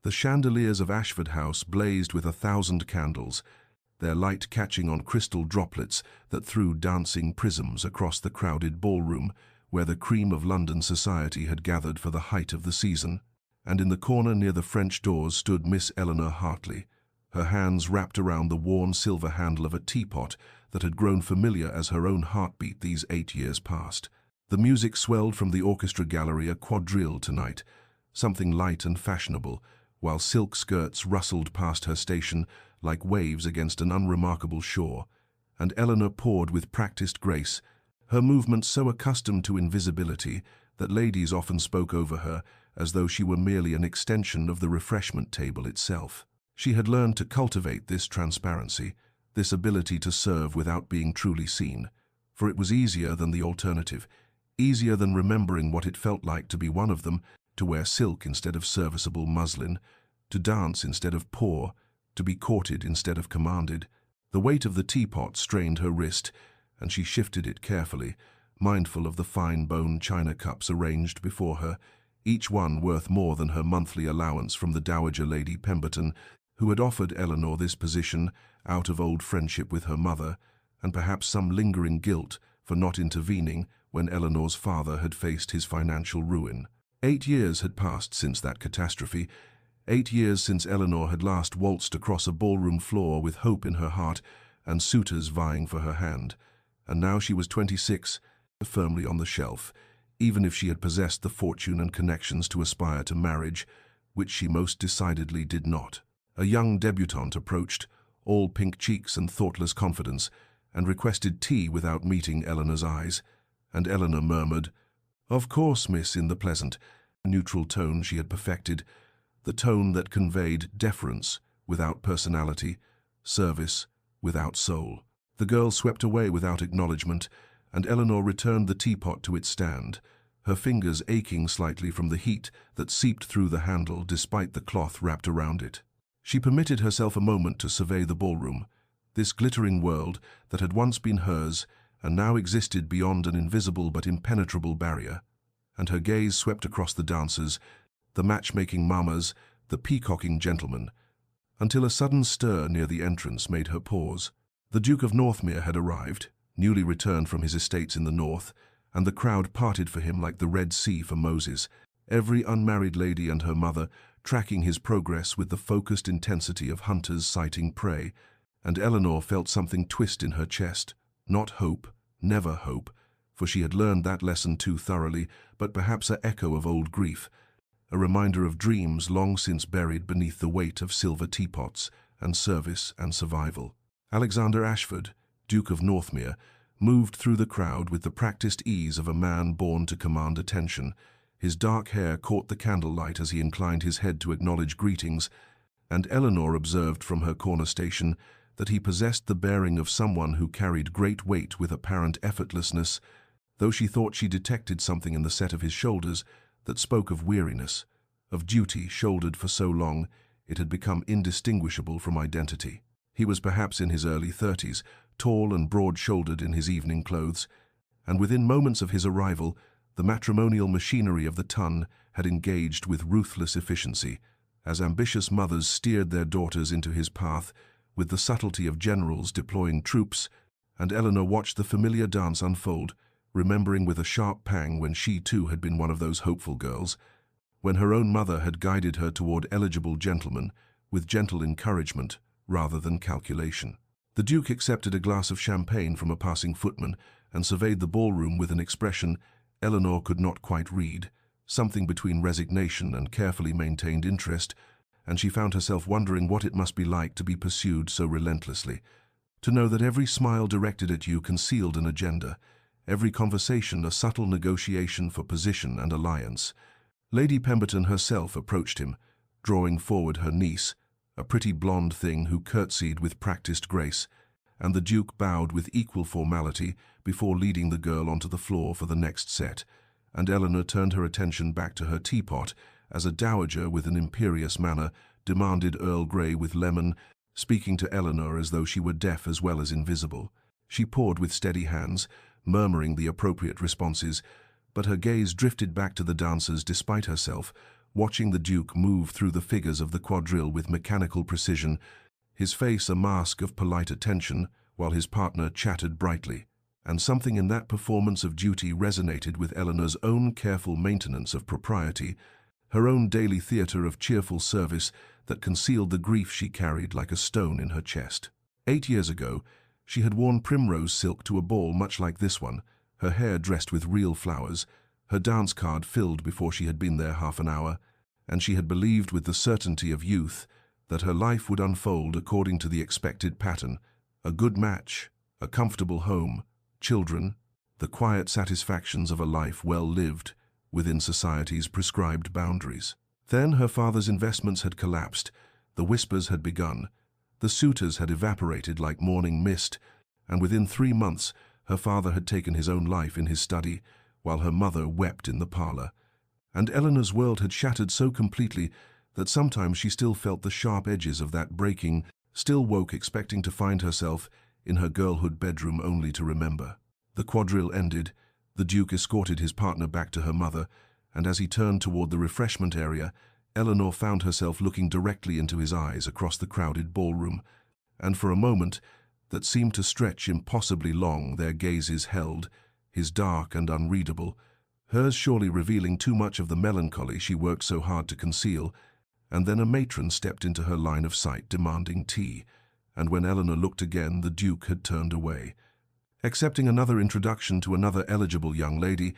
The chandeliers of Ashford House blazed with 1,000 candles, their light catching on crystal droplets that threw dancing prisms across the crowded ballroom where the cream of London society had gathered for the height of the season. And in the corner near the French doors stood Miss Eleanor Hartley, her hands wrapped around the worn silver handle of a teapot that had grown familiar as her own heartbeat these 8 years past. The music swelled from the orchestra gallery, a quadrille tonight, something light and fashionable, while silk skirts rustled past her station like waves against an unremarkable shore, and Eleanor poured with practiced grace, her movements so accustomed to invisibility that ladies often spoke over her as though she were merely an extension of the refreshment table itself. She had learned to cultivate this transparency, this ability to serve without being truly seen, for it was easier than the alternative, easier than remembering what it felt like to be one of them, to wear silk instead of serviceable muslin, to dance instead of pour, to be courted instead of commanded. The weight of the teapot strained her wrist, and she shifted it carefully, mindful of the fine bone china cups arranged before her, each one worth more than her monthly allowance from the Dowager Lady Pemberton, who had offered Eleanor this position out of old friendship with her mother, and perhaps some lingering guilt for not intervening when Eleanor's father had faced his financial ruin. 8 years had passed since that catastrophe, 8 years since Eleanor had last waltzed across a ballroom floor with hope in her heart and suitors vying for her hand, and now she was 26, firmly on the shelf, even if she had possessed the fortune and connections to aspire to marriage, which she most decidedly did not. A young debutante approached, all pink cheeks and thoughtless confidence, and requested tea without meeting Eleanor's eyes, and Eleanor murmured, "Of course, miss," in the pleasant, neutral tone she had perfected, the tone that conveyed deference without personality, service without soul. The girl swept away without acknowledgement, and Eleanor returned the teapot to its stand, her fingers aching slightly from the heat that seeped through the handle despite the cloth wrapped around it. She permitted herself a moment to survey the ballroom, this glittering world that had once been hers and now existed beyond an invisible but impenetrable barrier, and her gaze swept across the dancers, the matchmaking mamas, the peacocking gentlemen, until a sudden stir near the entrance made her pause. The Duke of Northmere had arrived, newly returned from his estates in the north, and the crowd parted for him like the Red Sea for Moses, every unmarried lady and her mother tracking his progress with the focused intensity of hunters sighting prey, and Eleanor felt something twist in her chest. Not hope, never hope, for she had learned that lesson too thoroughly, but perhaps an echo of old grief, a reminder of dreams long since buried beneath the weight of silver teapots and service and survival. Alexander Ashford, Duke of Northmere, moved through the crowd with the practiced ease of a man born to command attention. His dark hair caught the candlelight as he inclined his head to acknowledge greetings, and Eleanor observed from her corner station that he possessed the bearing of someone who carried great weight with apparent effortlessness, though she thought she detected something in the set of his shoulders that spoke of weariness, of duty shouldered for so long it had become indistinguishable from identity. He was perhaps in his early 30s, tall and broad-shouldered in his evening clothes, and within moments of his arrival, the matrimonial machinery of the ton had engaged with ruthless efficiency, as ambitious mothers steered their daughters into his path with the subtlety of generals deploying troops, and Eleanor watched the familiar dance unfold, remembering with a sharp pang when she too had been one of those hopeful girls, when her own mother had guided her toward eligible gentlemen with gentle encouragement rather than calculation. The Duke accepted a glass of champagne from a passing footman and surveyed the ballroom with an expression Eleanor could not quite read, something between resignation and carefully maintained interest, and she found herself wondering what it must be like to be pursued so relentlessly, to know that every smile directed at you concealed an agenda, every conversation a subtle negotiation for position and alliance. Lady Pemberton herself approached him, drawing forward her niece, a pretty blonde thing who curtsied with practiced grace, and the Duke bowed with equal formality before leading the girl onto the floor for the next set, and Eleanor turned her attention back to her teapot as a dowager with an imperious manner demanded Earl Grey with lemon, speaking to Eleanor as though she were deaf as well as invisible. She poured with steady hands, murmuring the appropriate responses, but her gaze drifted back to the dancers despite herself, watching the Duke move through the figures of the quadrille with mechanical precision, his face a mask of polite attention, while his partner chattered brightly. And something in that performance of duty resonated with Eleanor's own careful maintenance of propriety, her own daily theatre of cheerful service that concealed the grief she carried like a stone in her chest. 8 years ago, she had worn primrose silk to a ball much like this one, her hair dressed with real flowers, her dance card filled before she had been there half an hour, and she had believed with the certainty of youth that her life would unfold according to the expected pattern: a good match, a comfortable home, children, the quiet satisfactions of a life well lived within society's prescribed boundaries. Then her father's investments had collapsed, the whispers had begun, the suitors had evaporated like morning mist, and within 3 months her father had taken his own life in his study, while her mother wept in the parlor. And Eleanor's world had shattered so completely that sometimes she still felt the sharp edges of that breaking, still woke expecting to find herself in her girlhood bedroom only to remember. The quadrille ended, the Duke escorted his partner back to her mother, and as he turned toward the refreshment area, Eleanor found herself looking directly into his eyes across the crowded ballroom, and for a moment that seemed to stretch impossibly long their gazes held, his dark and unreadable, hers surely revealing too much of the melancholy she worked so hard to conceal, and then a matron stepped into her line of sight demanding tea, and when Eleanor looked again the Duke had turned away, accepting another introduction to another eligible young lady,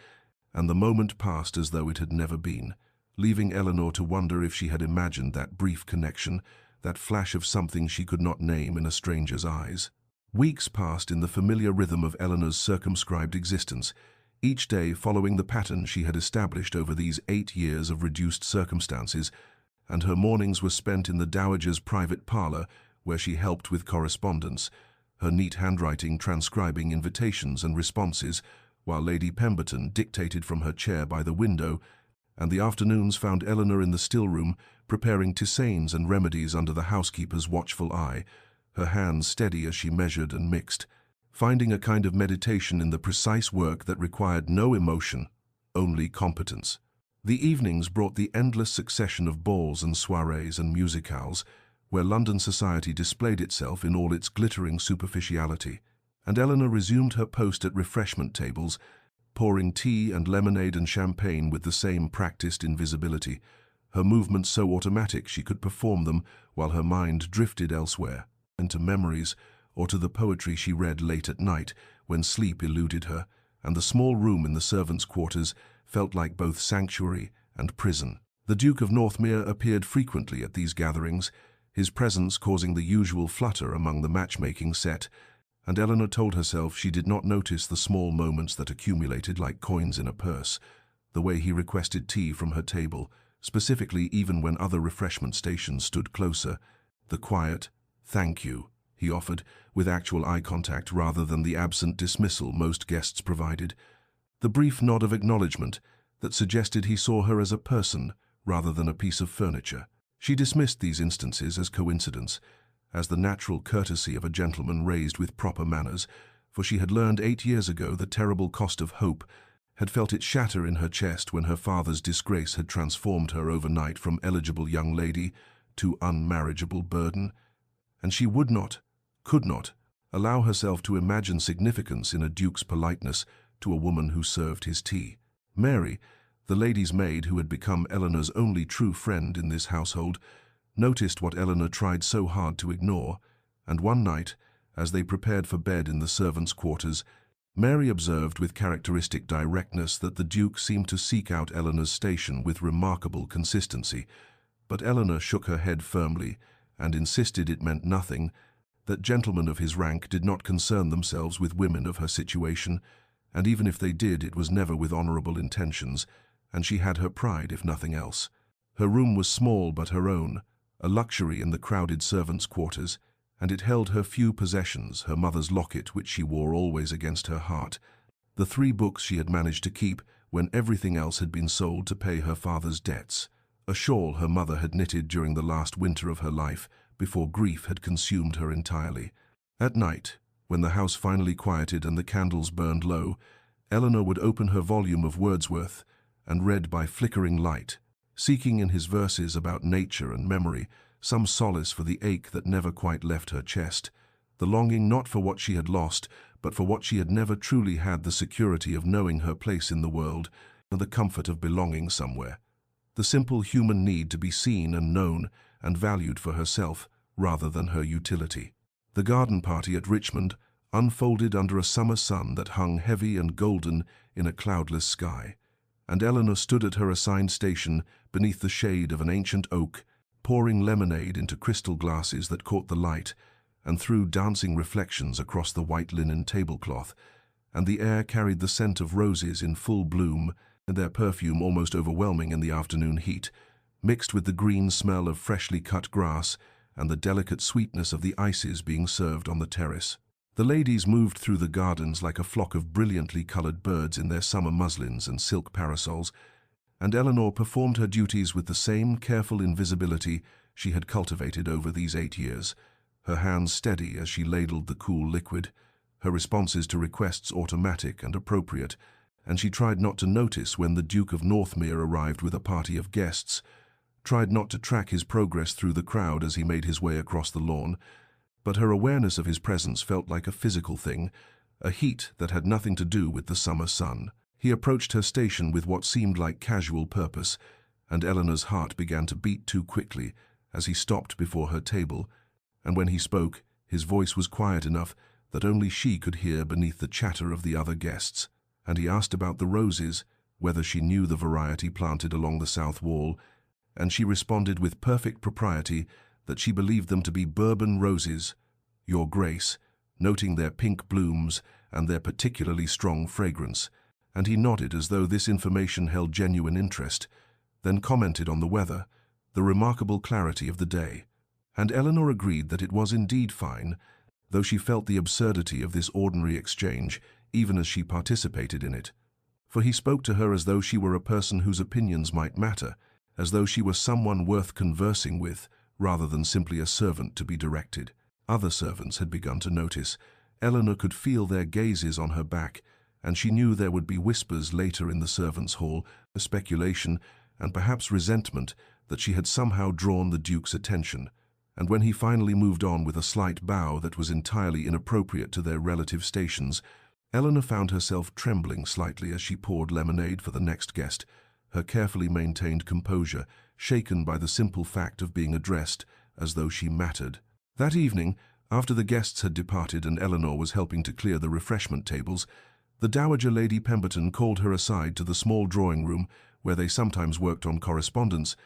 and the moment passed as though it had never been, leaving Eleanor to wonder if she had imagined that brief connection, that flash of something she could not name in a stranger's eyes. Weeks passed in the familiar rhythm of Eleanor's circumscribed existence, each day following the pattern she had established over these 8 years of reduced circumstances, and her mornings were spent in the dowager's private parlor where she helped with correspondence, her neat handwriting transcribing invitations and responses, while Lady Pemberton dictated from her chair by the window, and the afternoons found Eleanor in the still-room preparing tisanes and remedies under the housekeeper's watchful eye, her hands steady as she measured and mixed, finding a kind of meditation in the precise work that required no emotion, only competence. The evenings brought the endless succession of balls and soirees and musicales, where London society displayed itself in all its glittering superficiality, and Eleanor resumed her post at refreshment tables, pouring tea and lemonade and champagne with the same practiced invisibility, her movements so automatic she could perform them while her mind drifted elsewhere, into memories or to the poetry she read late at night when sleep eluded her, and the small room in the servants' quarters felt like both sanctuary and prison. The Duke of Northmere appeared frequently at these gatherings, his presence causing the usual flutter among the matchmaking set, and Eleanor told herself she did not notice the small moments that accumulated like coins in a purse, the way he requested tea from her table, specifically even when other refreshment stations stood closer, the quiet, "Thank you," he offered, with actual eye contact rather than the absent dismissal most guests provided, the brief nod of acknowledgement that suggested he saw her as a person rather than a piece of furniture. She dismissed these instances as coincidence, as the natural courtesy of a gentleman raised with proper manners, for she had learned 8 years ago the terrible cost of hope, had felt it shatter in her chest when her father's disgrace had transformed her overnight from eligible young lady to unmarriageable burden, and she would not, could not, allow herself to imagine significance in a duke's politeness to a woman who served his tea. Mary, the lady's maid who had become Eleanor's only true friend in this household, noticed what Eleanor tried so hard to ignore, and one night, as they prepared for bed in the servants' quarters, Mary observed with characteristic directness that the Duke seemed to seek out Eleanor's station with remarkable consistency, but Eleanor shook her head firmly and insisted it meant nothing, that gentlemen of his rank did not concern themselves with women of her situation, and even if they did, it was never with honourable intentions, and she had her pride if nothing else. Her room was small but her own, a luxury in the crowded servants' quarters, and it held her few possessions, her mother's locket which she wore always against her heart, the 3 books she had managed to keep when everything else had been sold to pay her father's debts, a shawl her mother had knitted during the last winter of her life before grief had consumed her entirely. At night, when the house finally quieted and the candles burned low, Eleanor would open her volume of Wordsworth and read by flickering light, seeking in his verses about nature and memory some solace for the ache that never quite left her chest, the longing not for what she had lost, but for what she had never truly had, the security of knowing her place in the world and the comfort of belonging somewhere. The simple human need to be seen and known and valued for herself rather than her utility. The garden party at Richmond unfolded under a summer sun that hung heavy and golden in a cloudless sky, and Eleanor stood at her assigned station beneath the shade of an ancient oak, pouring lemonade into crystal glasses that caught the light and threw dancing reflections across the white linen tablecloth, and the air carried the scent of roses in full bloom, and their perfume almost overwhelming in the afternoon heat, mixed with the green smell of freshly cut grass and the delicate sweetness of the ices being served on the terrace. The ladies moved through the gardens like a flock of brilliantly colored birds in their summer muslins and silk parasols, and Eleanor performed her duties with the same careful invisibility she had cultivated over these 8 years, her hands steady as she ladled the cool liquid, her responses to requests automatic and appropriate, and she tried not to notice when the Duke of Northmere arrived with a party of guests, tried not to track his progress through the crowd as he made his way across the lawn, but her awareness of his presence felt like a physical thing, a heat that had nothing to do with the summer sun. He approached her station with what seemed like casual purpose, and Eleanor's heart began to beat too quickly as he stopped before her table, and when he spoke, his voice was quiet enough that only she could hear beneath the chatter of the other guests, and he asked about the roses, whether she knew the variety planted along the south wall, and she responded with perfect propriety that she believed them to be Bourbon roses, Your Grace, noting their pink blooms and their particularly strong fragrance, and he nodded as though this information held genuine interest, then commented on the weather, the remarkable clarity of the day, and Eleanor agreed that it was indeed fine, though she felt the absurdity of this ordinary exchange even as she participated in it. For he spoke to her as though she were a person whose opinions might matter, as though she were someone worth conversing with, rather than simply a servant to be directed. Other servants had begun to notice. Eleanor could feel their gazes on her back, and she knew there would be whispers later in the servants' hall, a speculation, and perhaps resentment that she had somehow drawn the Duke's attention. And when he finally moved on with a slight bow that was entirely inappropriate to their relative stations, Eleanor found herself trembling slightly as she poured lemonade for the next guest, her carefully maintained composure shaken by the simple fact of being addressed as though she mattered. That evening, after the guests had departed and Eleanor was helping to clear the refreshment tables, the Dowager Lady Pemberton called her aside to the small drawing-room where they sometimes worked on correspondence,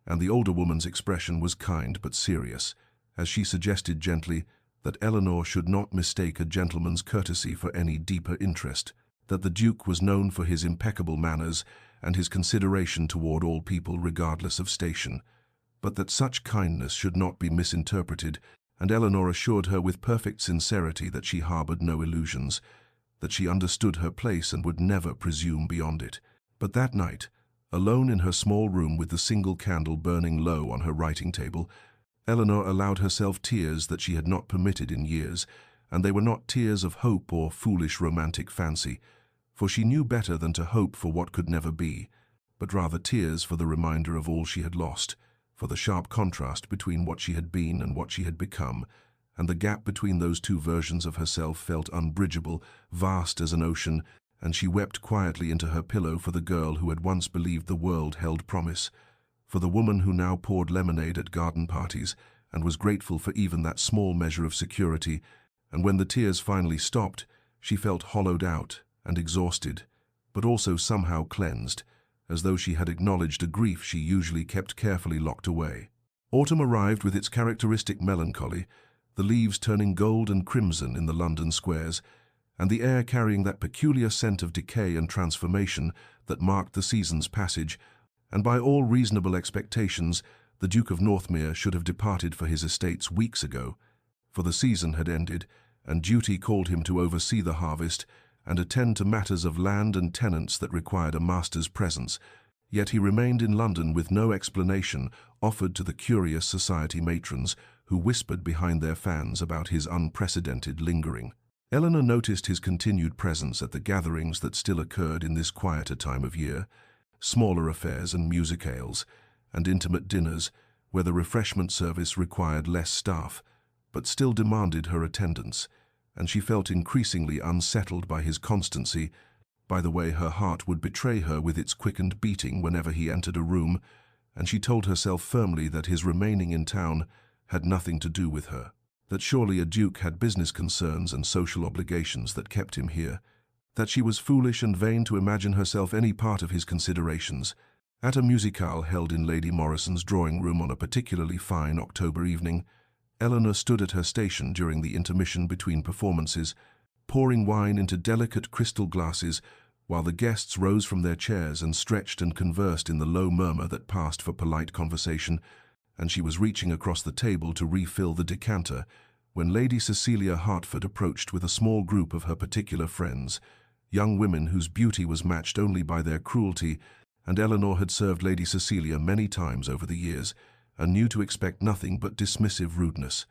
and the older woman's expression was kind but serious, as she suggested gently that Eleanor should not mistake a gentleman's courtesy for any deeper interest, that the Duke was known for his impeccable manners and his consideration toward all people regardless of station, but that such kindness should not be misinterpreted, and Eleanor assured her with perfect sincerity that she harbored no illusions, that she understood her place and would never presume beyond it. But that night, alone in her small room with the single candle burning low on her writing table, Eleanor allowed herself tears that she had not permitted in years, and they were not tears of hope or foolish romantic fancy, for she knew better than to hope for what could never be, but rather tears for the reminder of all she had lost, for the sharp contrast between what she had been and what she had become, and the gap between those two versions of herself felt unbridgeable, vast as an ocean, and she wept quietly into her pillow for the girl who had once believed the world held promise, for the woman who now poured lemonade at garden parties and was grateful for even that small measure of security, and when the tears finally stopped, she felt hollowed out and exhausted, but also somehow cleansed, as though she had acknowledged a grief she usually kept carefully locked away. Autumn arrived with its characteristic melancholy, the leaves turning gold and crimson in the London squares, and the air carrying that peculiar scent of decay and transformation that marked the season's passage, and by all reasonable expectations, the Duke of Northmere should have departed for his estates weeks ago, for the season had ended, and duty called him to oversee the harvest and attend to matters of land and tenants that required a master's presence, yet he remained in London with no explanation offered to the curious society matrons who whispered behind their fans about his unprecedented lingering. Eleanor noticed his continued presence at the gatherings that still occurred in this quieter time of year, smaller affairs and musicales, and intimate dinners, where the refreshment service required less staff, but still demanded her attendance, and she felt increasingly unsettled by his constancy, by the way her heart would betray her with its quickened beating whenever he entered a room, and she told herself firmly that his remaining in town had nothing to do with her, that surely a duke had business concerns and social obligations that kept him here, that she was foolish and vain to imagine herself any part of his considerations. At a musicale held in Lady Morrison's drawing-room on a particularly fine October evening, Eleanor stood at her station during the intermission between performances, pouring wine into delicate crystal glasses, while the guests rose from their chairs and stretched and conversed in the low murmur that passed for polite conversation, and she was reaching across the table to refill the decanter, when Lady Cecilia Hertford approached with a small group of her particular friends, young women whose beauty was matched only by their cruelty, and Eleanor had served Lady Cecilia many times over the years, and knew to expect nothing but dismissive rudeness.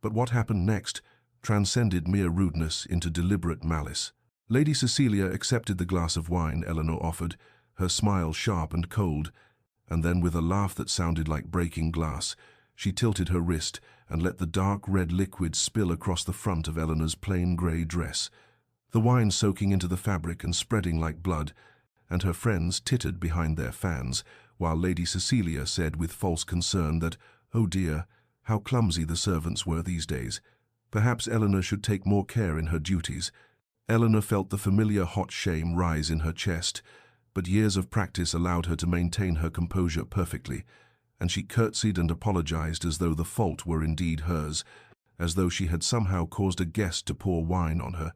But what happened next transcended mere rudeness into deliberate malice. Lady Cecilia accepted the glass of wine Eleanor offered, her smile sharp and cold, and then with a laugh that sounded like breaking glass, she tilted her wrist and let the dark red liquid spill across the front of Eleanor's plain grey dress, the wine soaking into the fabric and spreading like blood, and her friends tittered behind their fans, while Lady Cecilia said with false concern that, oh dear, how clumsy the servants were these days. Perhaps Eleanor should take more care in her duties. Eleanor felt the familiar hot shame rise in her chest, but years of practice allowed her to maintain her composure perfectly, and she curtsied and apologized as though the fault were indeed hers, as though she had somehow caused a guest to pour wine on her,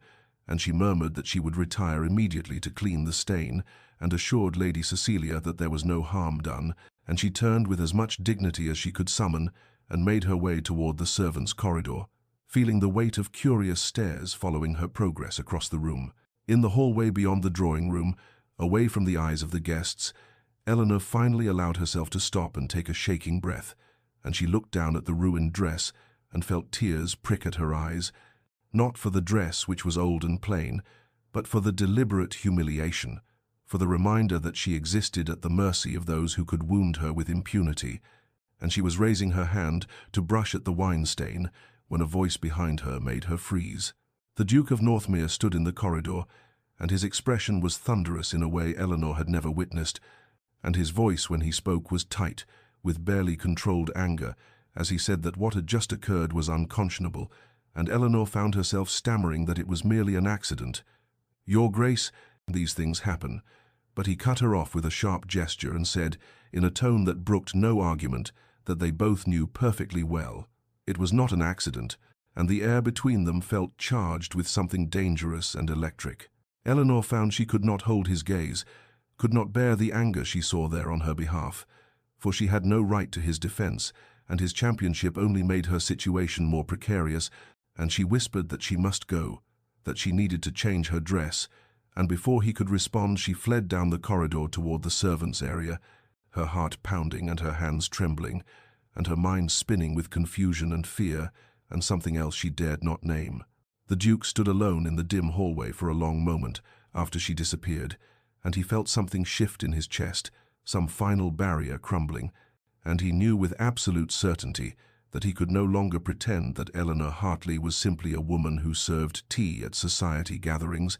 and she murmured that she would retire immediately to clean the stain, and assured Lady Cecilia that there was no harm done, and she turned with as much dignity as she could summon and made her way toward the servants' corridor, feeling the weight of curious stares following her progress across the room. In the hallway beyond the drawing-room, away from the eyes of the guests, Eleanor finally allowed herself to stop and take a shaking breath, and she looked down at the ruined dress and felt tears prick at her eyes, not for the dress, which was old and plain, but for the deliberate humiliation, for the reminder that she existed at the mercy of those who could wound her with impunity, and she was raising her hand to brush at the wine stain when a voice behind her made her freeze. The Duke of Northmere stood in the corridor, and his expression was thunderous in a way Eleanor had never witnessed, and his voice when he spoke was tight, with barely controlled anger, as he said that what had just occurred was unconscionable, and Eleanor found herself stammering that it was merely an accident. "Your Grace, these things happen." But he cut her off with a sharp gesture and said, in a tone that brooked no argument, that they both knew perfectly well. It was not an accident, and the air between them felt charged with something dangerous and electric. Eleanor found she could not hold his gaze, could not bear the anger she saw there on her behalf, for she had no right to his defense, and his championship only made her situation more precarious, and she whispered that she must go, that she needed to change her dress, and before he could respond she fled down the corridor toward the servants' area, her heart pounding and her hands trembling, and her mind spinning with confusion and fear, and something else she dared not name. The Duke stood alone in the dim hallway for a long moment after she disappeared, and he felt something shift in his chest, some final barrier crumbling, and he knew with absolute certainty that he could no longer pretend that Eleanor Hartley was simply a woman who served tea at society gatherings,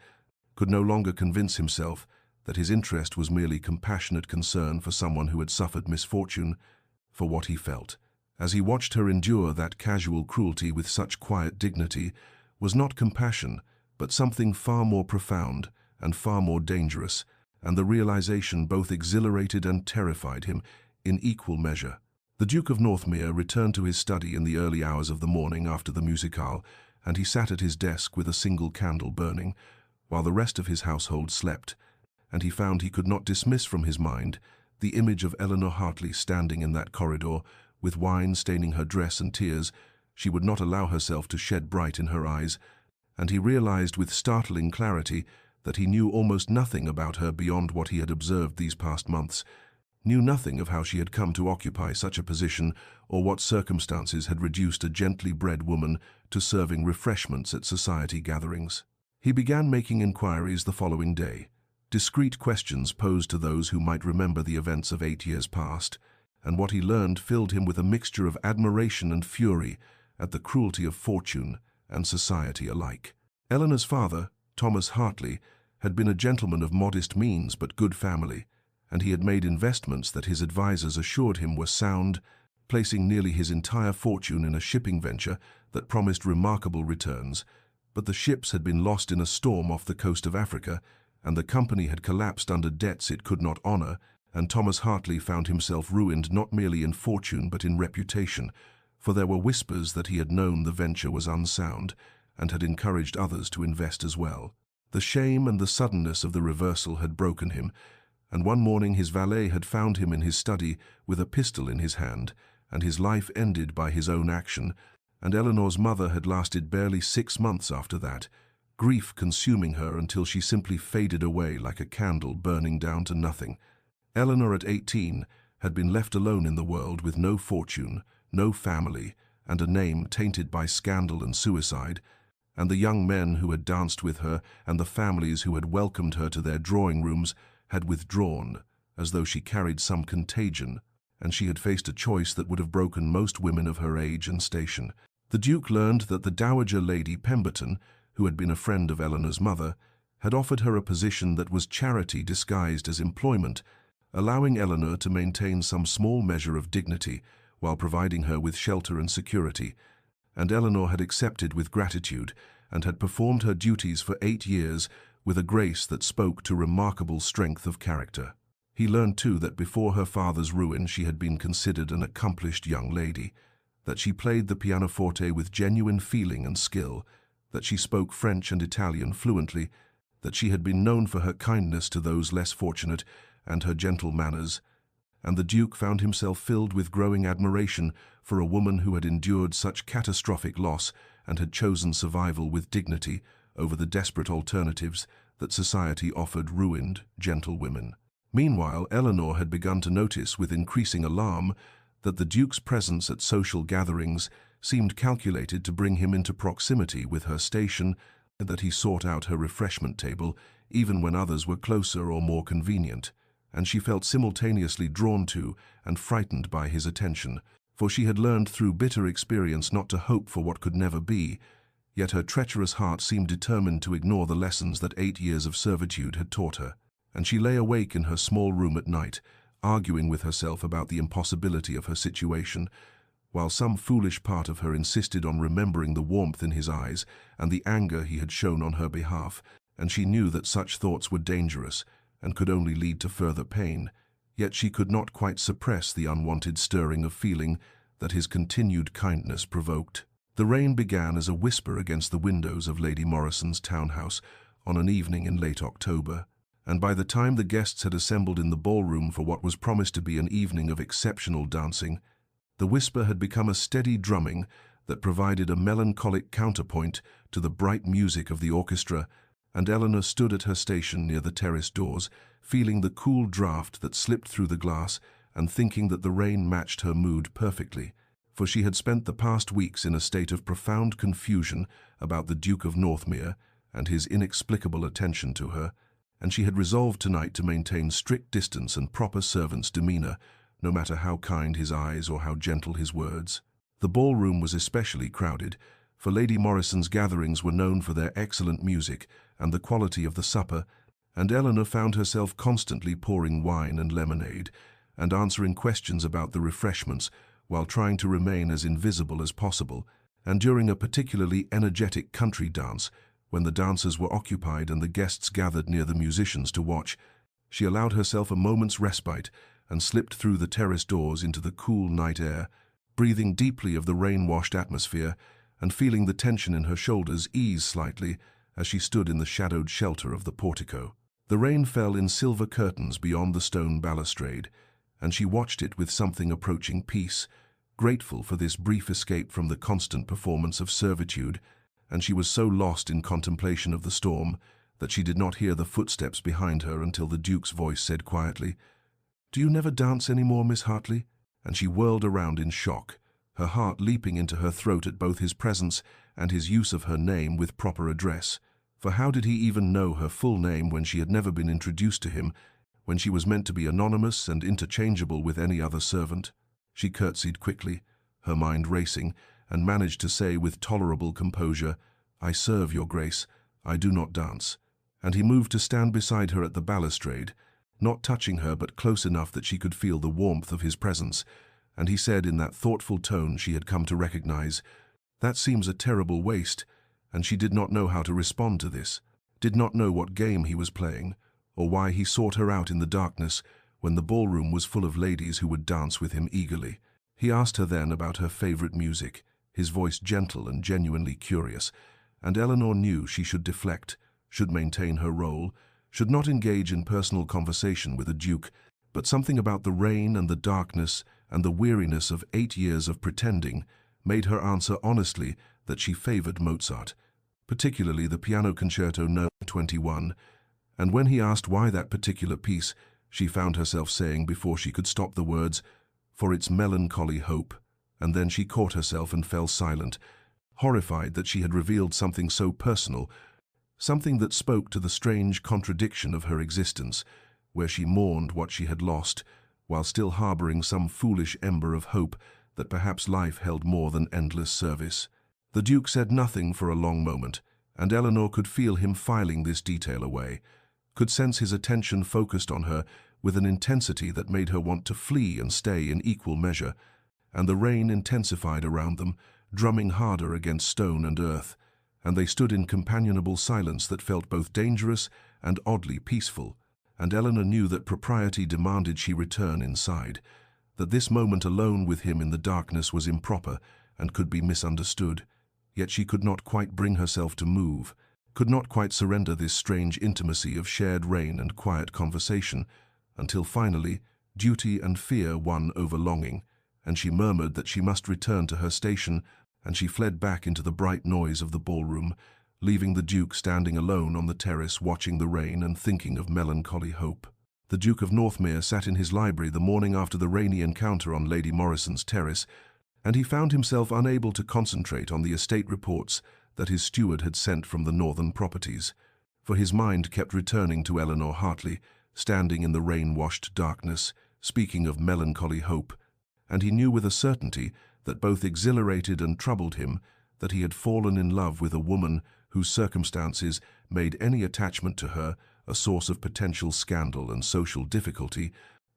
could no longer convince himself that his interest was merely compassionate concern for someone who had suffered misfortune, for what he felt, as he watched her endure that casual cruelty with such quiet dignity, was not compassion, but something far more profound and far more dangerous, and the realization both exhilarated and terrified him in equal measure. The Duke of Northmere returned to his study in the early hours of the morning after the musicale, and he sat at his desk with a single candle burning, while the rest of his household slept, and he found he could not dismiss from his mind the image of Eleanor Hartley standing in that corridor, with wine staining her dress and tears. She would not allow herself to shed bright in her eyes, and he realized with startling clarity that he knew almost nothing about her beyond what he had observed these past months, knew nothing of how she had come to occupy such a position or what circumstances had reduced a gently bred woman to serving refreshments at society gatherings. He began making inquiries the following day, discreet questions posed to those who might remember the events of 8 years past, and what he learned filled him with a mixture of admiration and fury at the cruelty of fortune and society alike. Eleanor's father, Thomas Hartley, had been a gentleman of modest means but good family, and he had made investments that his advisers assured him were sound, placing nearly his entire fortune in a shipping venture that promised remarkable returns. But the ships had been lost in a storm off the coast of Africa, and the company had collapsed under debts it could not honor, and Thomas Hartley found himself ruined not merely in fortune but in reputation, for there were whispers that he had known the venture was unsound and had encouraged others to invest as well. The shame and the suddenness of the reversal had broken him, and one morning his valet had found him in his study with a pistol in his hand, and his life ended by his own action, and Eleanor's mother had lasted barely 6 months after that, grief consuming her until she simply faded away like a candle burning down to nothing. Eleanor at 18 had been left alone in the world with no fortune, no family, and a name tainted by scandal and suicide, and the young men who had danced with her and the families who had welcomed her to their drawing rooms had withdrawn, as though she carried some contagion, and she had faced a choice that would have broken most women of her age and station. The Duke learned that the Dowager Lady Pemberton, who had been a friend of Eleanor's mother, had offered her a position that was charity disguised as employment, allowing Eleanor to maintain some small measure of dignity while providing her with shelter and security, and Eleanor had accepted with gratitude and had performed her duties for 8 years with a grace that spoke to remarkable strength of character. He learned too that before her father's ruin she had been considered an accomplished young lady, that she played the pianoforte with genuine feeling and skill, that she spoke French and Italian fluently, that she had been known for her kindness to those less fortunate and her gentle manners, and the Duke found himself filled with growing admiration for a woman who had endured such catastrophic loss and had chosen survival with dignity over the desperate alternatives that society offered ruined, gentle women. Meanwhile, Eleanor had begun to notice with increasing alarm that the Duke's presence at social gatherings seemed calculated to bring him into proximity with her station, and that he sought out her refreshment table even when others were closer or more convenient, and she felt simultaneously drawn to and frightened by his attention, for she had learned through bitter experience not to hope for what could never be, yet her treacherous heart seemed determined to ignore the lessons that 8 years of servitude had taught her, and she lay awake in her small room at night, arguing with herself about the impossibility of her situation, while some foolish part of her insisted on remembering the warmth in his eyes and the anger he had shown on her behalf, and she knew that such thoughts were dangerous and could only lead to further pain, yet she could not quite suppress the unwanted stirring of feeling that his continued kindness provoked. The rain began as a whisper against the windows of Lady Morrison's townhouse on an evening in late October, and by the time the guests had assembled in the ballroom for what was promised to be an evening of exceptional dancing, the whisper had become a steady drumming that provided a melancholic counterpoint to the bright music of the orchestra, and Eleanor stood at her station near the terrace doors, feeling the cool draught that slipped through the glass and thinking that the rain matched her mood perfectly, for she had spent the past weeks in a state of profound confusion about the Duke of Northmere and his inexplicable attention to her, and she had resolved tonight to maintain strict distance and proper servant's demeanor, no matter how kind his eyes or how gentle his words. The ballroom was especially crowded, for Lady Morrison's gatherings were known for their excellent music and the quality of the supper, and Eleanor found herself constantly pouring wine and lemonade and answering questions about the refreshments while trying to remain as invisible as possible, and during a particularly energetic country dance, when the dancers were occupied and the guests gathered near the musicians to watch, she allowed herself a moment's respite and slipped through the terrace doors into the cool night air, breathing deeply of the rain-washed atmosphere and feeling the tension in her shoulders ease slightly as she stood in the shadowed shelter of the portico. The rain fell in silver curtains beyond the stone balustrade, and she watched it with something approaching peace, grateful for this brief escape from the constant performance of servitude, and she was so lost in contemplation of the storm that she did not hear the footsteps behind her until the Duke's voice said quietly, "Do you never dance any more, Miss Hartley?" And she whirled around in shock, her heart leaping into her throat at both his presence and his use of her name with proper address. For how did he even know her full name when she had never been introduced to him, when she was meant to be anonymous and interchangeable with any other servant. She curtsied quickly, her mind racing, and managed to say with tolerable composure, "I serve, your grace, I do not dance." And he moved to stand beside her at the balustrade, not touching her but close enough that she could feel the warmth of his presence, and he said in that thoughtful tone she had come to recognize, "That seems a terrible waste," and she did not know how to respond to this, did not know what game he was playing, or why he sought her out in the darkness when the ballroom was full of ladies who would dance with him eagerly. He asked her then about her favorite music, his voice gentle and genuinely curious, and Eleanor knew she should deflect, should maintain her role, should not engage in personal conversation with a duke, but something about the rain and the darkness and the weariness of 8 years of pretending made her answer honestly that she favored Mozart, particularly the piano concerto No. 21, and when he asked why that particular piece, she found herself saying before she could stop the words, "For its melancholy hope," and then she caught herself and fell silent, horrified that she had revealed something so personal, something that spoke to the strange contradiction of her existence, where she mourned what she had lost, while still harboring some foolish ember of hope that perhaps life held more than endless service. The Duke said nothing for a long moment, and Eleanor could feel him filing this detail away, could sense his attention focused on her with an intensity that made her want to flee and stay in equal measure, and the rain intensified around them, drumming harder against stone and earth, and they stood in companionable silence that felt both dangerous and oddly peaceful, and Eleanor knew that propriety demanded she return inside, that this moment alone with him in the darkness was improper and could be misunderstood, yet she could not quite bring herself to move, could not quite surrender this strange intimacy of shared rain and quiet conversation, until finally duty and fear won over longing, and she murmured that she must return to her station, and she fled back into the bright noise of the ballroom, leaving the Duke standing alone on the terrace watching the rain and thinking of melancholy hope. The Duke of Northmere sat in his library the morning after the rainy encounter on Lady Morrison's terrace, and he found himself unable to concentrate on the estate reports that his steward had sent from the northern properties, for his mind kept returning to Eleanor Hartley, standing in the rain-washed darkness, speaking of melancholy hope, and he knew with a certainty that both exhilarated and troubled him that he had fallen in love with a woman whose circumstances made any attachment to her a source of potential scandal and social difficulty,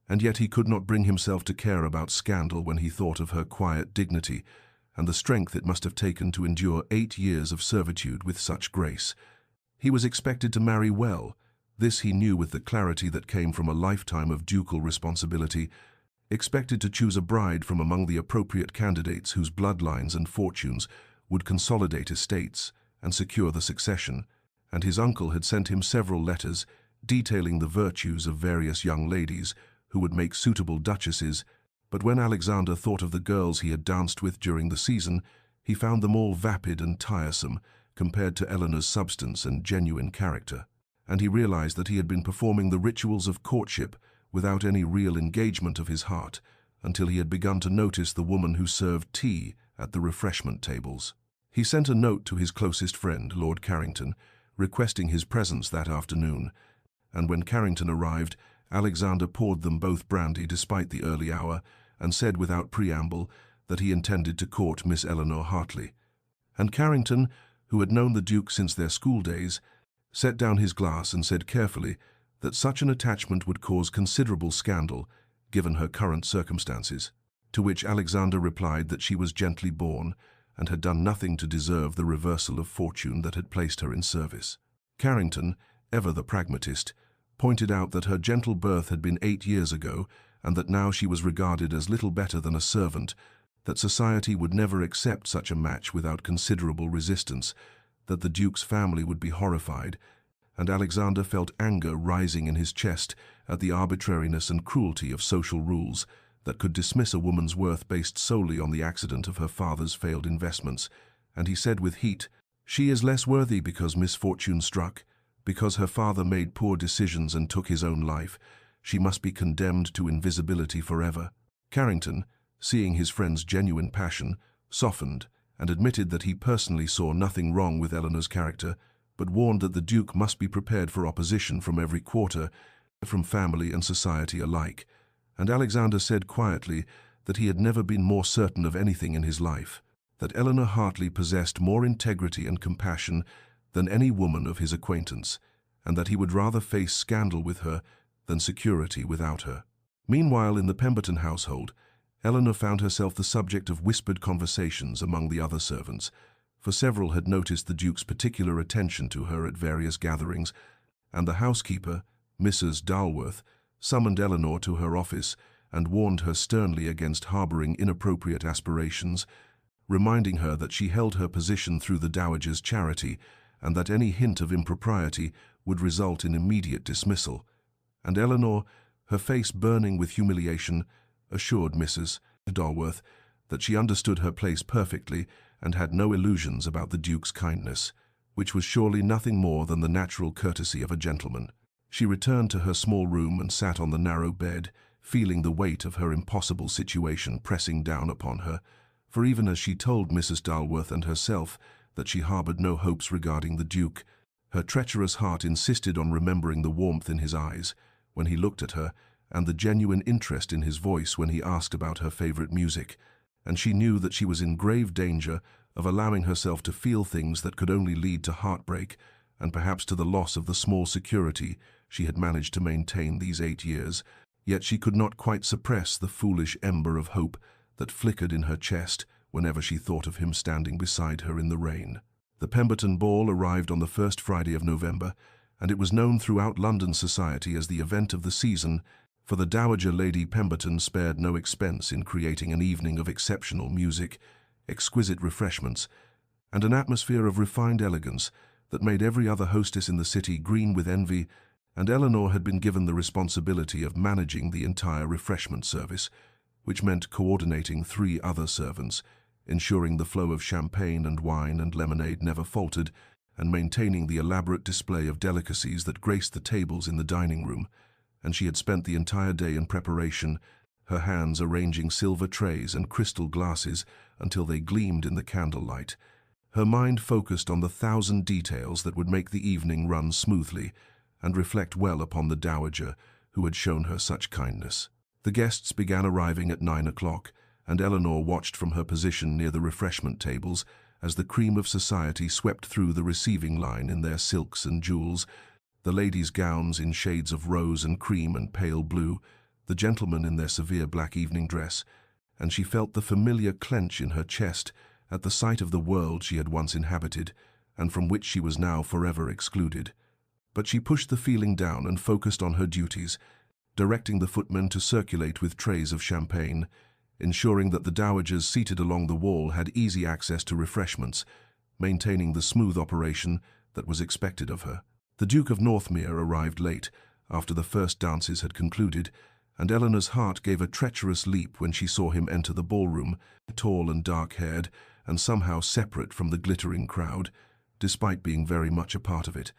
and yet he could not bring himself to care about scandal when he thought of her quiet dignity and the strength it must have taken to endure 8 years of servitude with such grace. He was expected to marry well. This he knew with the clarity that came from a lifetime of ducal responsibility, expected to choose a bride from among the appropriate candidates whose bloodlines and fortunes would consolidate estates and secure the succession, and his uncle had sent him several letters detailing the virtues of various young ladies who would make suitable duchesses, but when Alexander thought of the girls he had danced with during the season, he found them all vapid and tiresome compared to Eleanor's substance and genuine character, and he realized that he had been performing the rituals of courtship without any real engagement of his heart until he had begun to notice the woman who served tea at the refreshment tables. He sent a note to his closest friend, Lord Carrington, requesting his presence that afternoon, and when Carrington arrived, Alexander poured them both brandy despite the early hour and said without preamble that he intended to court Miss Eleanor Hartley. And Carrington, who had known the Duke since their school days, set down his glass and said carefully that such an attachment would cause considerable scandal given her current circumstances, to which Alexander replied that she was gently born and had done nothing to deserve the reversal of fortune that had placed her in service. Carrington, ever the pragmatist, pointed out that her gentle birth had been 8 years ago and that now she was regarded as little better than a servant, that society would never accept such a match without considerable resistance, that the Duke's family would be horrified, and Alexander felt anger rising in his chest at the arbitrariness and cruelty of social rules that could dismiss a woman's worth based solely on the accident of her father's failed investments, and he said with heat, "She is less worthy because misfortune struck, because her father made poor decisions and took his own life. She must be condemned to invisibility forever." Carrington, seeing his friend's genuine passion, softened and admitted that he personally saw nothing wrong with Eleanor's character, but warned that the Duke must be prepared for opposition from every quarter, from family and society alike, and Alexander said quietly that he had never been more certain of anything in his life, that Eleanor Hartley possessed more integrity and compassion than any woman of his acquaintance, and that he would rather face scandal with her than security without her. Meanwhile, in the Pemberton household, Eleanor found herself the subject of whispered conversations among the other servants, for several had noticed the Duke's particular attention to her at various gatherings, and the housekeeper, Mrs. Dalworth, summoned Eleanor to her office and warned her sternly against harboring inappropriate aspirations, reminding her that she held her position through the Dowager's charity and that any hint of impropriety would result in immediate dismissal. And Eleanor, her face burning with humiliation, assured Mrs. Dalworth that she understood her place perfectly and had no illusions about the Duke's kindness, which was surely nothing more than the natural courtesy of a gentleman. She returned to her small room and sat on the narrow bed, feeling the weight of her impossible situation pressing down upon her, for even as she told Mrs. Dalworth and herself that she harbored no hopes regarding the Duke, her treacherous heart insisted on remembering the warmth in his eyes when he looked at her and the genuine interest in his voice when he asked about her favorite music, and she knew that she was in grave danger of allowing herself to feel things that could only lead to heartbreak and perhaps to the loss of the small security she had managed to maintain these 8 years. Yet she could not quite suppress the foolish ember of hope that flickered in her chest whenever she thought of him standing beside her in the rain. The Pemberton ball arrived on the first Friday of November, and it was known throughout London society as the event of the season, for the Dowager Lady Pemberton spared no expense in creating an evening of exceptional music, exquisite refreshments, and an atmosphere of refined elegance that made every other hostess in the city green with envy, and Eleanor had been given the responsibility of managing the entire refreshment service, which meant coordinating 3 other servants, ensuring the flow of champagne and wine and lemonade never faltered, and maintaining the elaborate display of delicacies that graced the tables in the dining room. And she had spent the entire day in preparation, her hands arranging silver trays and crystal glasses until they gleamed in the candlelight. Her mind focused on the 1,000 details that would make the evening run smoothly and reflect well upon the Dowager who had shown her such kindness. The guests began arriving at 9 o'clock, and Eleanor watched from her position near the refreshment tables as the cream of society swept through the receiving line in their silks and jewels, the ladies' gowns in shades of rose and cream and pale blue, the gentlemen in their severe black evening dress, and she felt the familiar clench in her chest at the sight of the world she had once inhabited and from which she was now forever excluded. But she pushed the feeling down and focused on her duties, directing the footmen to circulate with trays of champagne, ensuring that the dowagers seated along the wall had easy access to refreshments, maintaining the smooth operation that was expected of her. The Duke of Northmere arrived late, after the first dances had concluded, and Eleanor's heart gave a treacherous leap when she saw him enter the ballroom, tall and dark-haired, and somehow separate from the glittering crowd, despite being very much a part of it,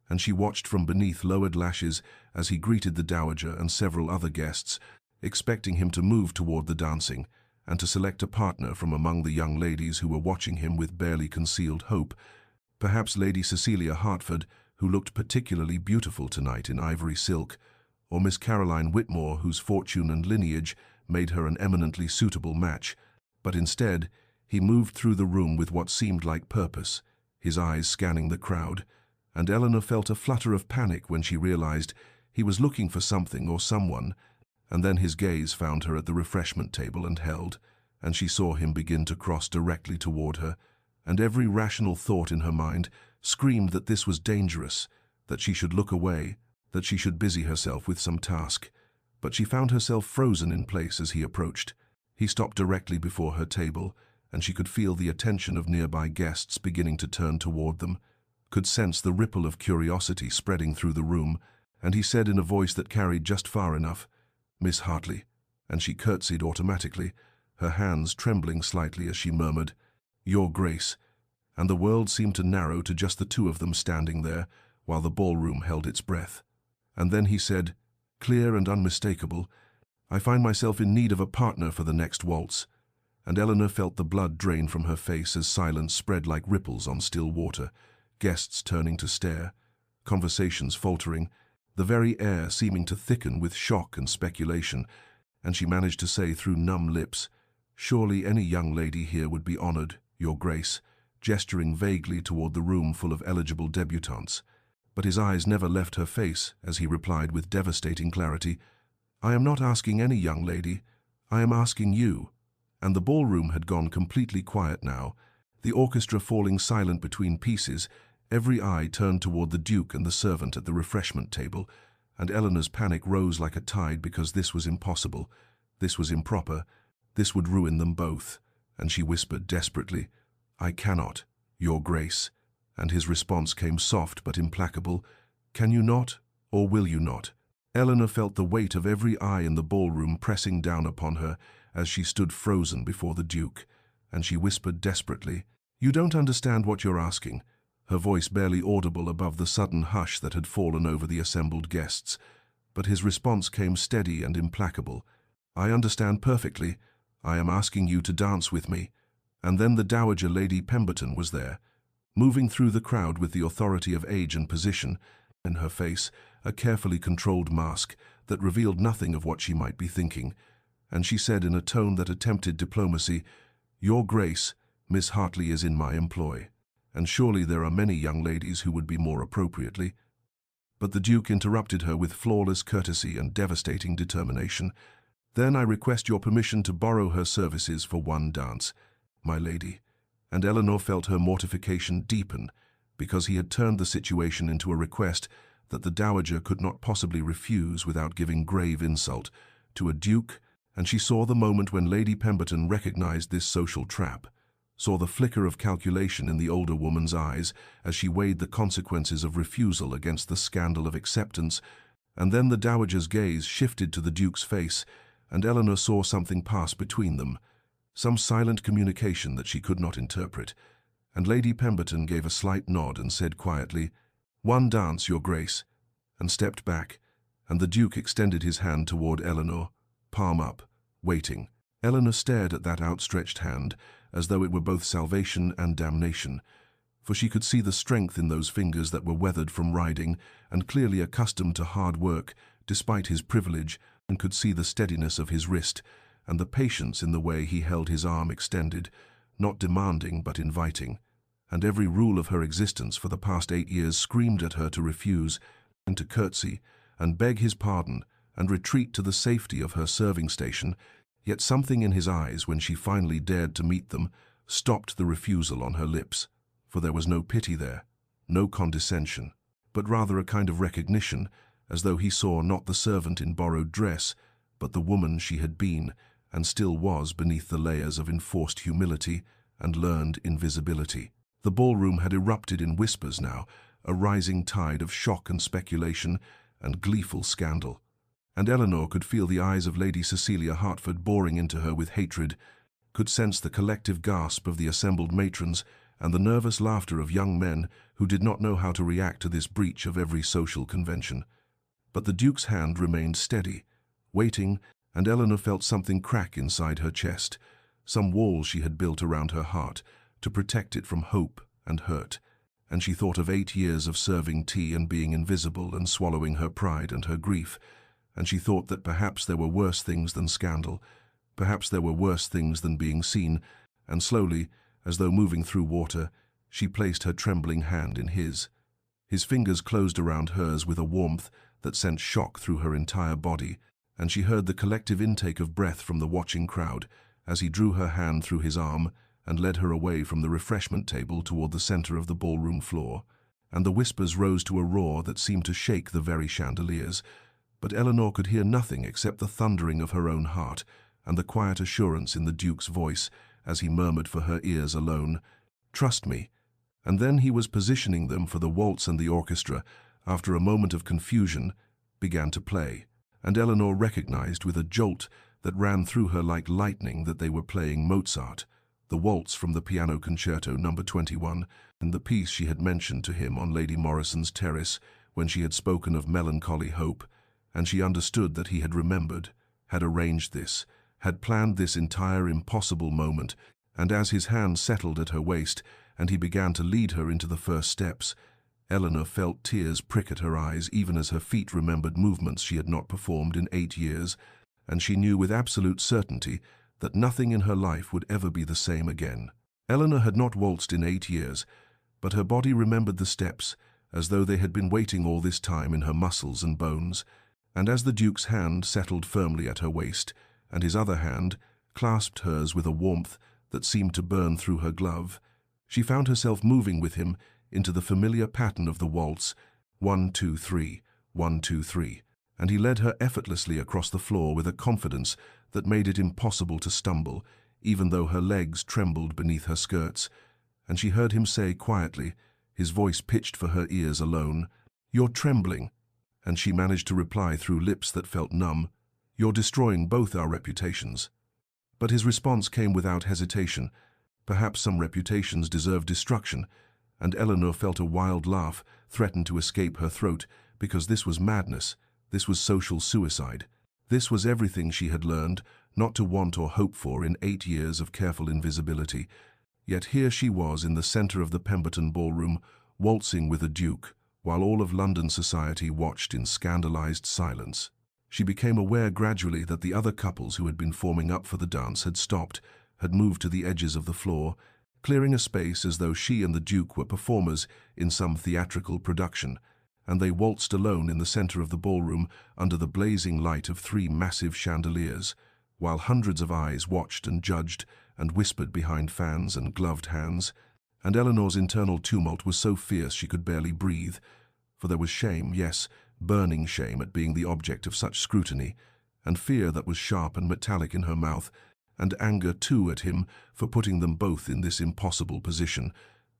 and she watched from beneath lowered lashes as he greeted the Dowager and several other guests, expecting him to move toward the dancing, and to select a partner from among the young ladies who were watching him with barely concealed hope, perhaps Lady Cecilia Hertford, who looked particularly beautiful tonight in ivory silk, or Miss Caroline Whitmore, whose fortune and lineage made her an eminently suitable match. But instead, he moved through the room with what seemed like purpose, his eyes scanning the crowd, and Eleanor felt a flutter of panic when she realized he was looking for something or someone, and then his gaze found her at the refreshment table and held, and she saw him begin to cross directly toward her, and every rational thought in her mind screamed that this was dangerous, that she should look away, that she should busy herself with some task. But she found herself frozen in place as he approached. He stopped directly before her table, and she could feel the attention of nearby guests beginning to turn toward them, could sense the ripple of curiosity spreading through the room, and he said in a voice that carried just far enough, "Miss Hartley," and she curtsied automatically, her hands trembling slightly as she murmured, "Your Grace," and the world seemed to narrow to just the two of them standing there, while the ballroom held its breath. And then he said, clear and unmistakable, "I find myself in need of a partner for the next waltz," and Eleanor felt the blood drain from her face as silence spread like ripples on still water, guests turning to stare, conversations faltering, the very air seeming to thicken with shock and speculation, and she managed to say through numb lips, "Surely any young lady here would be honored, Your Grace," gesturing vaguely toward the room full of eligible debutantes. But his eyes never left her face as he replied with devastating clarity, "I am not asking any young lady, I am asking you." And the ballroom had gone completely quiet now, the orchestra falling silent between pieces, every eye turned toward the Duke and the servant at the refreshment table, and Eleanor's panic rose like a tide because this was impossible, this was improper, this would ruin them both, and she whispered desperately, "I cannot, Your Grace." And his response came soft but implacable, "Can you not, or will you not?" Eleanor felt the weight of every eye in the ballroom pressing down upon her as she stood frozen before the Duke, and she whispered desperately, "You don't understand what you're asking," her voice barely audible above the sudden hush that had fallen over the assembled guests. But his response came steady and implacable. "I understand perfectly. I am asking you to dance with me." And then the Dowager Lady Pemberton was there, moving through the crowd with the authority of age and position, in her face a carefully controlled mask that revealed nothing of what she might be thinking, and she said in a tone that attempted diplomacy, "Your Grace, Miss Hartley is in my employ, and surely there are many young ladies who would be more appropriately." But the Duke interrupted her with flawless courtesy and devastating determination. "Then I request your permission to borrow her services for one dance, my lady." And Eleanor felt her mortification deepen, because he had turned the situation into a request that the Dowager could not possibly refuse without giving grave insult to a duke, and she saw the moment when Lady Pemberton recognized this social trap, saw the flicker of calculation in the older woman's eyes as she weighed the consequences of refusal against the scandal of acceptance, and then the Dowager's gaze shifted to the Duke's face, and Eleanor saw something pass between them, some silent communication that she could not interpret, and Lady Pemberton gave a slight nod and said quietly, "One dance, Your Grace," and stepped back, and the Duke extended his hand toward Eleanor, palm up, waiting. Eleanor stared at that outstretched hand, as though it were both salvation and damnation, for she could see the strength in those fingers that were weathered from riding and clearly accustomed to hard work, despite his privilege, and could see the steadiness of his wrist, and the patience in the way he held his arm extended, not demanding but inviting. And every rule of her existence for the past 8 years screamed at her to refuse, and to curtsy, and beg his pardon, and retreat to the safety of her serving station, yet something in his eyes, when she finally dared to meet them, stopped the refusal on her lips, for there was no pity there, no condescension, but rather a kind of recognition, as though he saw not the servant in borrowed dress, but the woman she had been, and still was beneath the layers of enforced humility and learned invisibility. The ballroom had erupted in whispers now, a rising tide of shock and speculation and gleeful scandal. And Eleanor could feel the eyes of Lady Cecilia Hertford boring into her with hatred, could sense the collective gasp of the assembled matrons and the nervous laughter of young men who did not know how to react to this breach of every social convention. But the Duke's hand remained steady, waiting, and Eleanor felt something crack inside her chest, some wall she had built around her heart to protect it from hope and hurt, and she thought of 8 years of serving tea and being invisible and swallowing her pride and her grief, and she thought that perhaps there were worse things than scandal, perhaps there were worse things than being seen, and slowly, as though moving through water, she placed her trembling hand in his. His fingers closed around hers with a warmth that sent shock through her entire body, and she heard the collective intake of breath from the watching crowd as he drew her hand through his arm and led her away from the refreshment table toward the center of the ballroom floor, and the whispers rose to a roar that seemed to shake the very chandeliers, but Eleanor could hear nothing except the thundering of her own heart and the quiet assurance in the Duke's voice as he murmured for her ears alone, "Trust me." And then he was positioning them for the waltz, and the orchestra, after a moment of confusion, began to play, and Eleanor recognized with a jolt that ran through her like lightning that they were playing Mozart, the waltz from the Piano Concerto No. 21, and the piece she had mentioned to him on Lady Morrison's terrace when she had spoken of melancholy hope, and she understood that he had remembered, had arranged this, had planned this entire impossible moment, and as his hand settled at her waist and he began to lead her into the first steps, Eleanor felt tears prick at her eyes even as her feet remembered movements she had not performed in 8 years, and she knew with absolute certainty that nothing in her life would ever be the same again. Eleanor had not waltzed in 8 years, but her body remembered the steps as though they had been waiting all this time in her muscles and bones, and as the Duke's hand settled firmly at her waist, and his other hand clasped hers with a warmth that seemed to burn through her glove, she found herself moving with him into the familiar pattern of the waltz, 1, 2, 3, 1, 2, 3, and he led her effortlessly across the floor with a confidence that made it impossible to stumble, even though her legs trembled beneath her skirts, and she heard him say quietly, his voice pitched for her ears alone, "You're trembling," and she managed to reply through lips that felt numb, "You're destroying both our reputations." But his response came without hesitation. Perhaps some reputations deserve destruction, and Eleanor felt a wild laugh threaten to escape her throat, because this was madness, this was social suicide. This was everything she had learned not to want or hope for in 8 years of careful invisibility. Yet here she was in the center of the Pemberton ballroom, waltzing with a duke, while all of London society watched in scandalized silence. She became aware gradually that the other couples who had been forming up for the dance had stopped, had moved to the edges of the floor, clearing a space as though she and the Duke were performers in some theatrical production, and they waltzed alone in the center of the ballroom under the blazing light of 3 massive chandeliers, while hundreds of eyes watched and judged and whispered behind fans and gloved hands, and Eleanor's internal tumult was so fierce she could barely breathe, for there was shame, yes, burning shame at being the object of such scrutiny, and fear that was sharp and metallic in her mouth, and anger too at him for putting them both in this impossible position.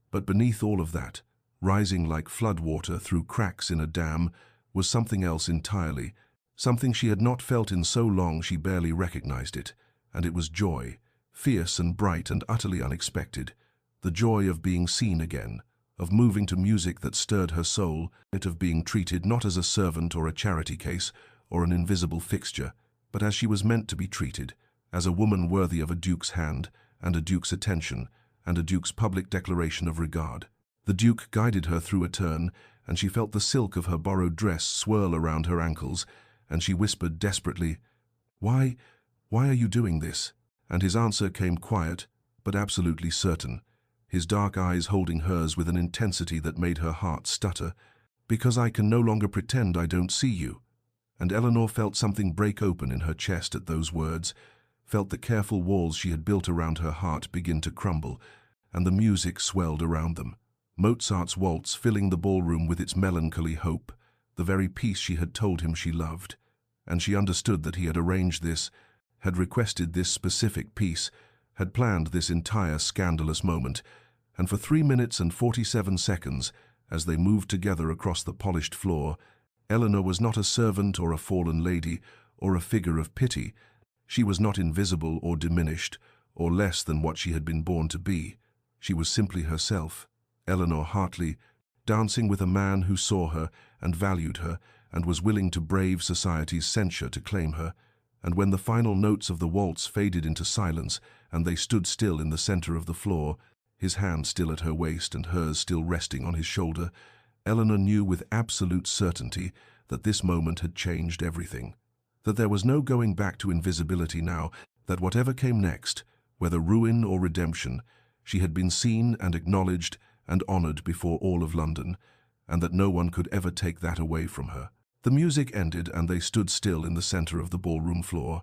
But beneath all of that, rising like floodwater through cracks in a dam, was something else entirely, something she had not felt in so long she barely recognized it, and it was joy, fierce and bright and utterly unexpected, the joy of being seen again, of moving to music that stirred her soul, of being treated not as a servant or a charity case or an invisible fixture, but as she was meant to be treated, as a woman worthy of a duke's hand and a duke's attention and a duke's public declaration of regard. The Duke guided her through a turn, and she felt the silk of her borrowed dress swirl around her ankles, and she whispered desperately, Why are you doing this?" And his answer came quiet, but absolutely certain, his dark eyes holding hers with an intensity that made her heart stutter. "Because I can no longer pretend I don't see you." And Eleanor felt something break open in her chest at those words, felt the careful walls she had built around her heart begin to crumble, and the music swelled around them. Mozart's waltz filling the ballroom with its melancholy hope, the very piece she had told him she loved. And she understood that he had arranged this, had requested this specific piece, had planned this entire scandalous moment, and for 3 minutes and 47 seconds, as they moved together across the polished floor, Eleanor was not a servant or a fallen lady or a figure of pity. She was not invisible or diminished or less than what she had been born to be. She was simply herself, Eleanor Hartley, dancing with a man who saw her and valued her and was willing to brave society's censure to claim her. And when the final notes of the waltz faded into silence and they stood still in the center of the floor, his hand still at her waist and hers still resting on his shoulder, Eleanor knew with absolute certainty that this moment had changed everything, that there was no going back to invisibility now, that whatever came next, whether ruin or redemption, she had been seen and acknowledged and honored before all of London, and that no one could ever take that away from her. The music ended and they stood still in the center of the ballroom floor,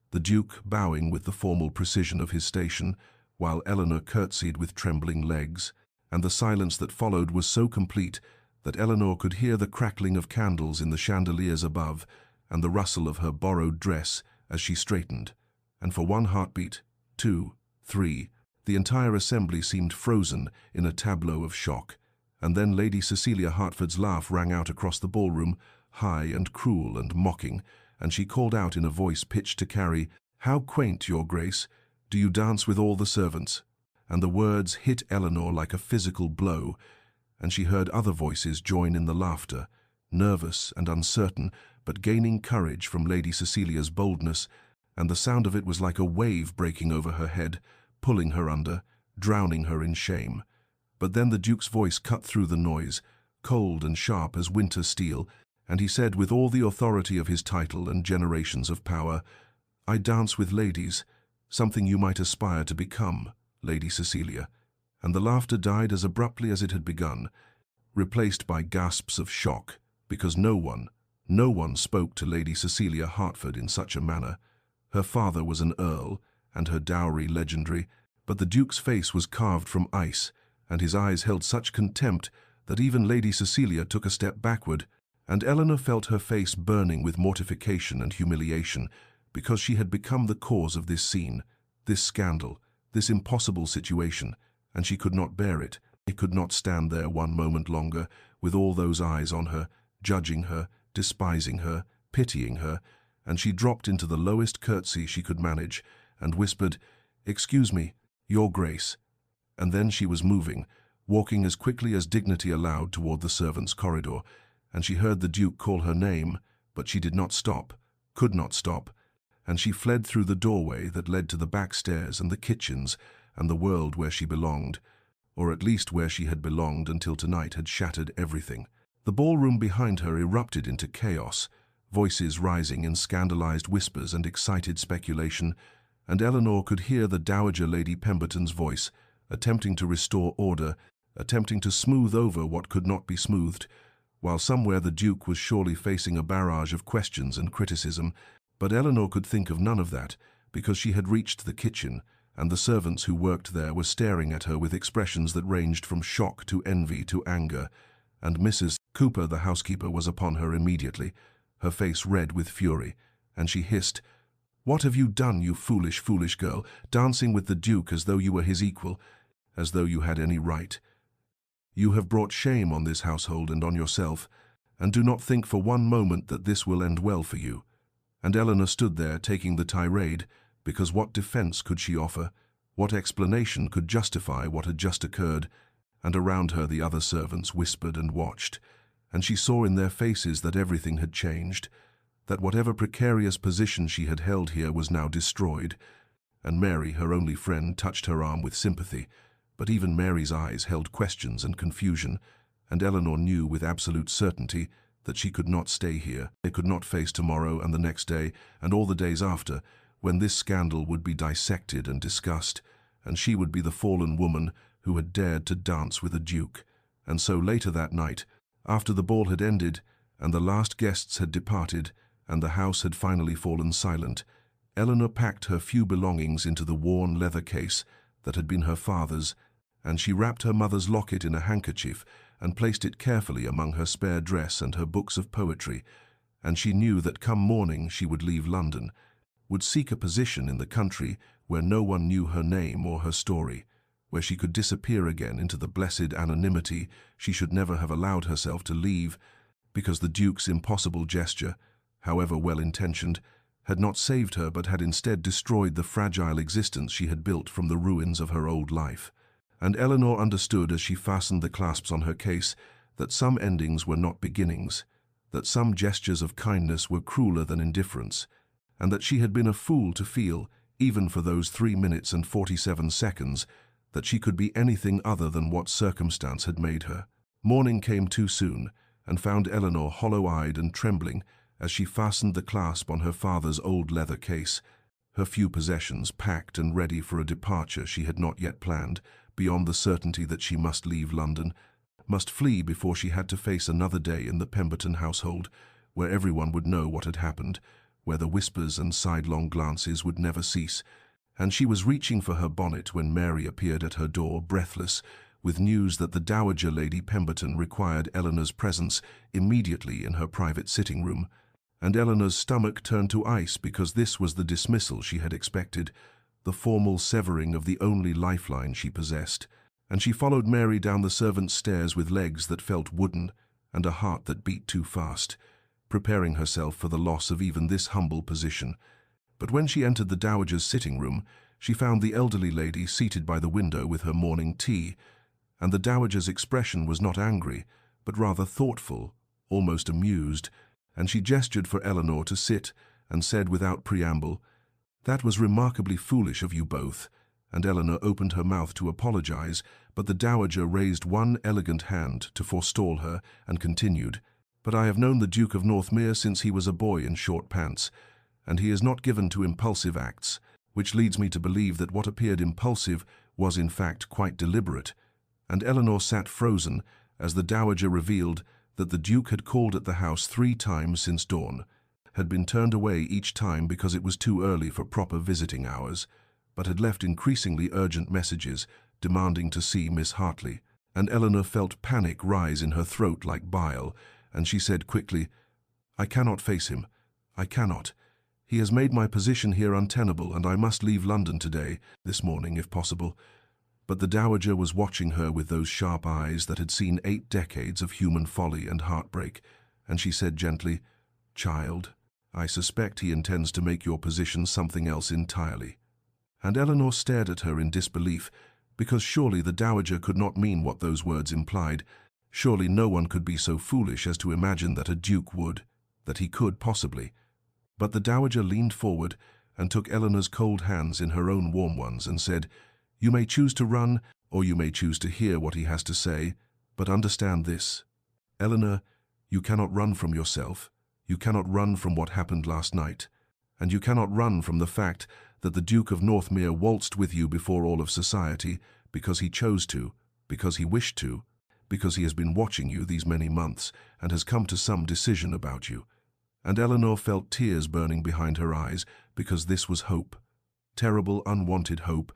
the Duke bowing with the formal precision of his station, while Eleanor curtsied with trembling legs, and the silence that followed was so complete that Eleanor could hear the crackling of candles in the chandeliers above and the rustle of her borrowed dress as she straightened. And for 1 heartbeat, 2, 3, the entire assembly seemed frozen in a tableau of shock. And then Lady Cecilia Hertford's laugh rang out across the ballroom, high and cruel and mocking, and she called out in a voice pitched to carry, "How quaint, Your Grace! Do you dance with all the servants?" And the words hit Eleanor like a physical blow, and she heard other voices join in the laughter, nervous and uncertain, but gaining courage from Lady Cecilia's boldness, and the sound of it was like a wave breaking over her head, pulling her under, drowning her in shame. But then the Duke's voice cut through the noise, cold and sharp as winter steel, and he said with all the authority of his title and generations of power, "I dance with ladies, something you might aspire to become, Lady Cecilia." And the laughter died as abruptly as it had begun, replaced by gasps of shock, because no one spoke to Lady Cecilia Hertford in such a manner. Her father was an earl, and her dowry legendary, but the Duke's face was carved from ice, and his eyes held such contempt that even Lady Cecilia took a step backward, and Eleanor felt her face burning with mortification and humiliation, because she had become the cause of this scene, this scandal, this impossible situation, and she could not bear it. It could not stand there one moment longer, with all those eyes on her, judging her, despising her, pitying her, and she dropped into the lowest curtsy she could manage, and whispered, "Excuse me, Your Grace." And then she was moving, walking as quickly as dignity allowed toward the servants' corridor, and she heard the Duke call her name, but she did not stop, could not stop, and she fled through the doorway that led to the back stairs and the kitchens and the world where she belonged, or at least where she had belonged until tonight had shattered everything. The ballroom behind her erupted into chaos, voices rising in scandalized whispers and excited speculation, and Eleanor could hear the Dowager Lady Pemberton's voice, attempting to restore order, attempting to smooth over what could not be smoothed, while somewhere the Duke was surely facing a barrage of questions and criticism. But Eleanor could think of none of that, because she had reached the kitchen, and the servants who worked there were staring at her with expressions that ranged from shock to envy to anger, and Mrs. Cooper, the housekeeper, was upon her immediately, her face red with fury, and she hissed, "What have you done, you foolish, foolish girl, dancing with the Duke as though you were his equal, as though you had any right? You have brought shame on this household and on yourself, and do not think for one moment that this will end well for you." And Eleanor stood there taking the tirade, because what defense could she offer? What explanation could justify what had just occurred? And around her the other servants whispered and watched, and she saw in their faces that everything had changed, that whatever precarious position she had held here was now destroyed. And Mary, her only friend, touched her arm with sympathy, but even Mary's eyes held questions and confusion, and Eleanor knew with absolute certainty that she could not stay here. They could not face tomorrow and the next day and all the days after, when this scandal would be dissected and discussed, and she would be the fallen woman who had dared to dance with a duke. And so later that night, after the ball had ended and the last guests had departed and the house had finally fallen silent, Eleanor packed her few belongings into the worn leather case that had been her father's, and she wrapped her mother's locket in a handkerchief and placed it carefully among her spare dress and her books of poetry, and she knew that come morning she would leave London, would seek a position in the country where no one knew her name or her story, where she could disappear again into the blessed anonymity she should never have allowed herself to leave, because the Duke's impossible gesture, however well-intentioned, had not saved her but had instead destroyed the fragile existence she had built from the ruins of her old life. And Eleanor understood as she fastened the clasps on her case that some endings were not beginnings, that some gestures of kindness were crueler than indifference, and that she had been a fool to feel, even for those 3 minutes and 47 seconds, that she could be anything other than what circumstance had made her. Morning came too soon, and found Eleanor hollow-eyed and trembling as she fastened the clasp on her father's old leather case, her few possessions packed and ready for a departure she had not yet planned, beyond the certainty that she must leave London, must flee before she had to face another day in the Pemberton household, where everyone would know what had happened, where the whispers and sidelong glances would never cease. And she was reaching for her bonnet when Mary appeared at her door, breathless, with news that the Dowager Lady Pemberton required Eleanor's presence immediately in her private sitting room. And Eleanor's stomach turned to ice because this was the dismissal she had expected, the formal severing of the only lifeline she possessed. And she followed Mary down the servants' stairs with legs that felt wooden and a heart that beat too fast, preparing herself for the loss of even this humble position. But when she entered the Dowager's sitting room, she found the elderly lady seated by the window with her morning tea, and the Dowager's expression was not angry, but rather thoughtful, almost amused, and she gestured for Eleanor to sit and said without preamble, "That was remarkably foolish of you both, and Eleanor opened her mouth to apologize, but the dowager raised one elegant hand to forestall her and continued, "But I have known the Duke of Northmere since he was a boy in short pants, and he is not given to impulsive acts, which leads me to believe that what appeared impulsive was in fact quite deliberate." And Eleanor sat frozen as the dowager revealed that the Duke had called at the house 3 times since dawn, had been turned away each time because it was too early for proper visiting hours, but had left increasingly urgent messages demanding to see Miss Hartley. And Eleanor felt panic rise in her throat like bile, and she said quickly, "I cannot face him. I cannot. He has made my position here untenable, and I must leave London today, this morning if possible." But the dowager was watching her with those sharp eyes that had seen 8 decades of human folly and heartbreak, and she said gently, "Child, I suspect he intends to make your position something else entirely." And Eleanor stared at her in disbelief, because surely the dowager could not mean what those words implied. Surely no one could be so foolish as to imagine that a duke would, that he could possibly. But the dowager leaned forward and took Eleanor's cold hands in her own warm ones and said, "You may choose to run, or you may choose to hear what he has to say, but understand this. Eleanor, you cannot run from yourself. You cannot run from what happened last night. And you cannot run from the fact that the Duke of Northmere waltzed with you before all of society because he chose to, because he wished to, because he has been watching you these many months and has come to some decision about you." And Eleanor felt tears burning behind her eyes because this was hope. Terrible, unwanted hope.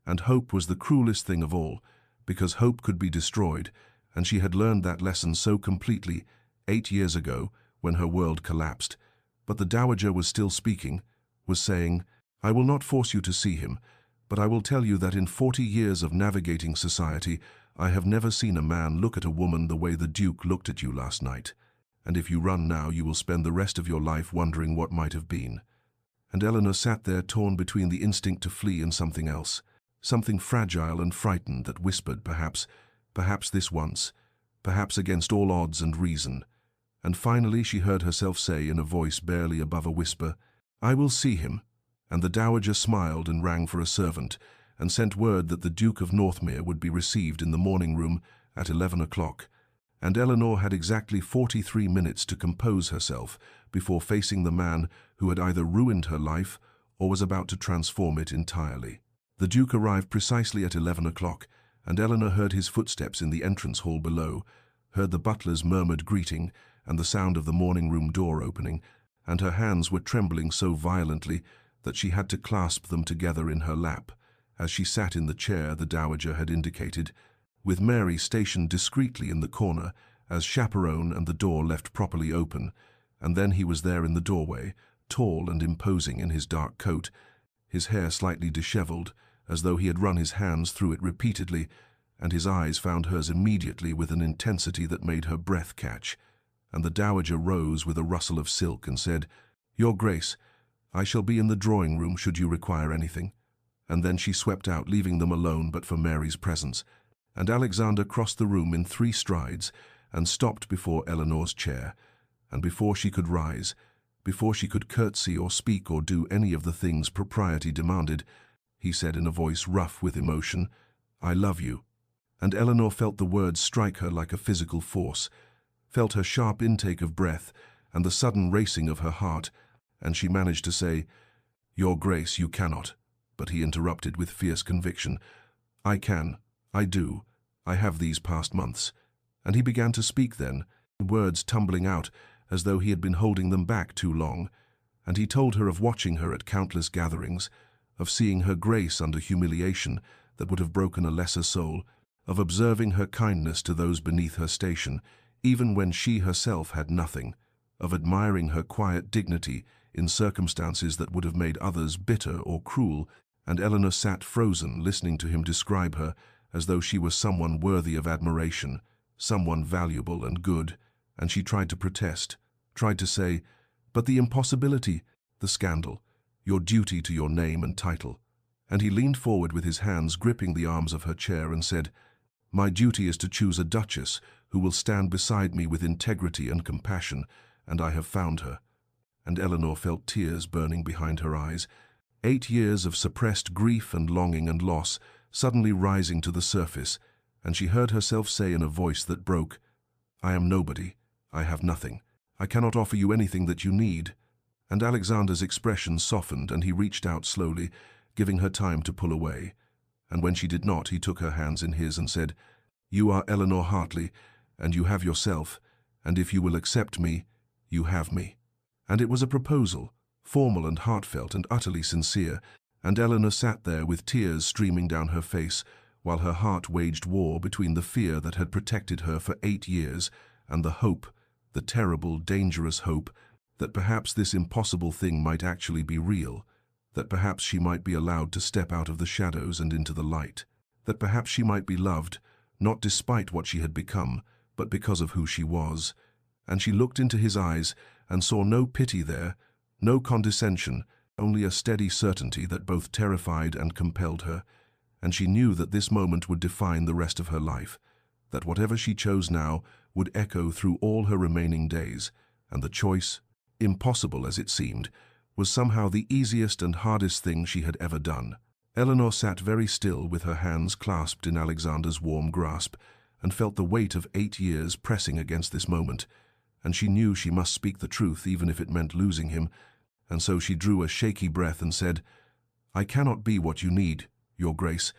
And hope was the cruelest thing of all, because hope could be destroyed, and she had learned that lesson so completely 8 years ago when her world collapsed. But the dowager was still speaking, was saying, "I will not force you to see him, but I will tell you that in 40 years of navigating society, I have never seen a man look at a woman the way the Duke looked at you last night. And if you run now, you will spend the rest of your life wondering what might have been." And Eleanor sat there torn between the instinct to flee and something else, something fragile and frightened that whispered, perhaps this once, perhaps against all odds and reason. And finally she heard herself say in a voice barely above a whisper, "I will see him." And the dowager smiled and rang for a servant, and sent word that the Duke of Northmere would be received in the morning room at 11 o'clock. And Eleanor had exactly 43 minutes to compose herself before facing the man who had either ruined her life or was about to transform it entirely. The Duke arrived precisely at 11 o'clock, and Eleanor heard his footsteps in the entrance hall below, heard the butler's murmured greeting and the sound of the morning room door opening, and her hands were trembling so violently that she had to clasp them together in her lap, as she sat in the chair the dowager had indicated, with Mary stationed discreetly in the corner as chaperone and the door left properly open. And then he was there in the doorway, tall and imposing in his dark coat, his hair slightly disheveled, as though he had run his hands through it repeatedly, and his eyes found hers immediately with an intensity that made her breath catch. And the dowager rose with a rustle of silk and said, "Your Grace, I shall be in the drawing-room should you require anything." And then she swept out, leaving them alone but for Mary's presence. And Alexander crossed the room in 3 strides and stopped before Eleanor's chair. And before she could rise, before she could curtsy or speak or do any of the things propriety demanded, he said in a voice rough with emotion, "I love you." And Eleanor felt the words strike her like a physical force, felt her sharp intake of breath and the sudden racing of her heart, and she managed to say, "Your Grace, you cannot." But he interrupted with fierce conviction, "I can, I do, I have these past months." And he began to speak then, words tumbling out as though he had been holding them back too long, and he told her of watching her at countless gatherings, of seeing her grace under humiliation that would have broken a lesser soul, of observing her kindness to those beneath her station, even when she herself had nothing, of admiring her quiet dignity in circumstances that would have made others bitter or cruel. And Eleanor sat frozen, listening to him describe her as though she was someone worthy of admiration, someone valuable and good, and she tried to protest, tried to say, "But the impossibility, the scandal, your duty to your name and title." And he leaned forward with his hands gripping the arms of her chair and said, "My duty is to choose a duchess who will stand beside me with integrity and compassion, and I have found her." And Eleanor felt tears burning behind her eyes, 8 years of suppressed grief and longing and loss suddenly rising to the surface, and she heard herself say in a voice that broke, "I am nobody. I have nothing. I cannot offer you anything that you need." And Alexander's expression softened, and he reached out slowly, giving her time to pull away. And when she did not, he took her hands in his and said, "You are Eleanor Hartley, and you have yourself, and if you will accept me, you have me." And it was a proposal, formal and heartfelt and utterly sincere, and Eleanor sat there with tears streaming down her face, while her heart waged war between the fear that had protected her for 8 years and the hope, the terrible, dangerous hope, that perhaps this impossible thing might actually be real, that perhaps she might be allowed to step out of the shadows and into the light, that perhaps she might be loved, not despite what she had become, but because of who she was. And she looked into his eyes and saw no pity there, no condescension, only a steady certainty that both terrified and compelled her. And she knew that this moment would define the rest of her life, that whatever she chose now would echo through all her remaining days, and the choice, impossible as it seemed, was somehow the easiest and hardest thing she had ever done. Eleanor sat very still with her hands clasped in Alexander's warm grasp, and felt the weight of 8 years pressing against this moment, and she knew she must speak the truth even if it meant losing him, and so she drew a shaky breath and said, "I cannot be what you need, Your Grace.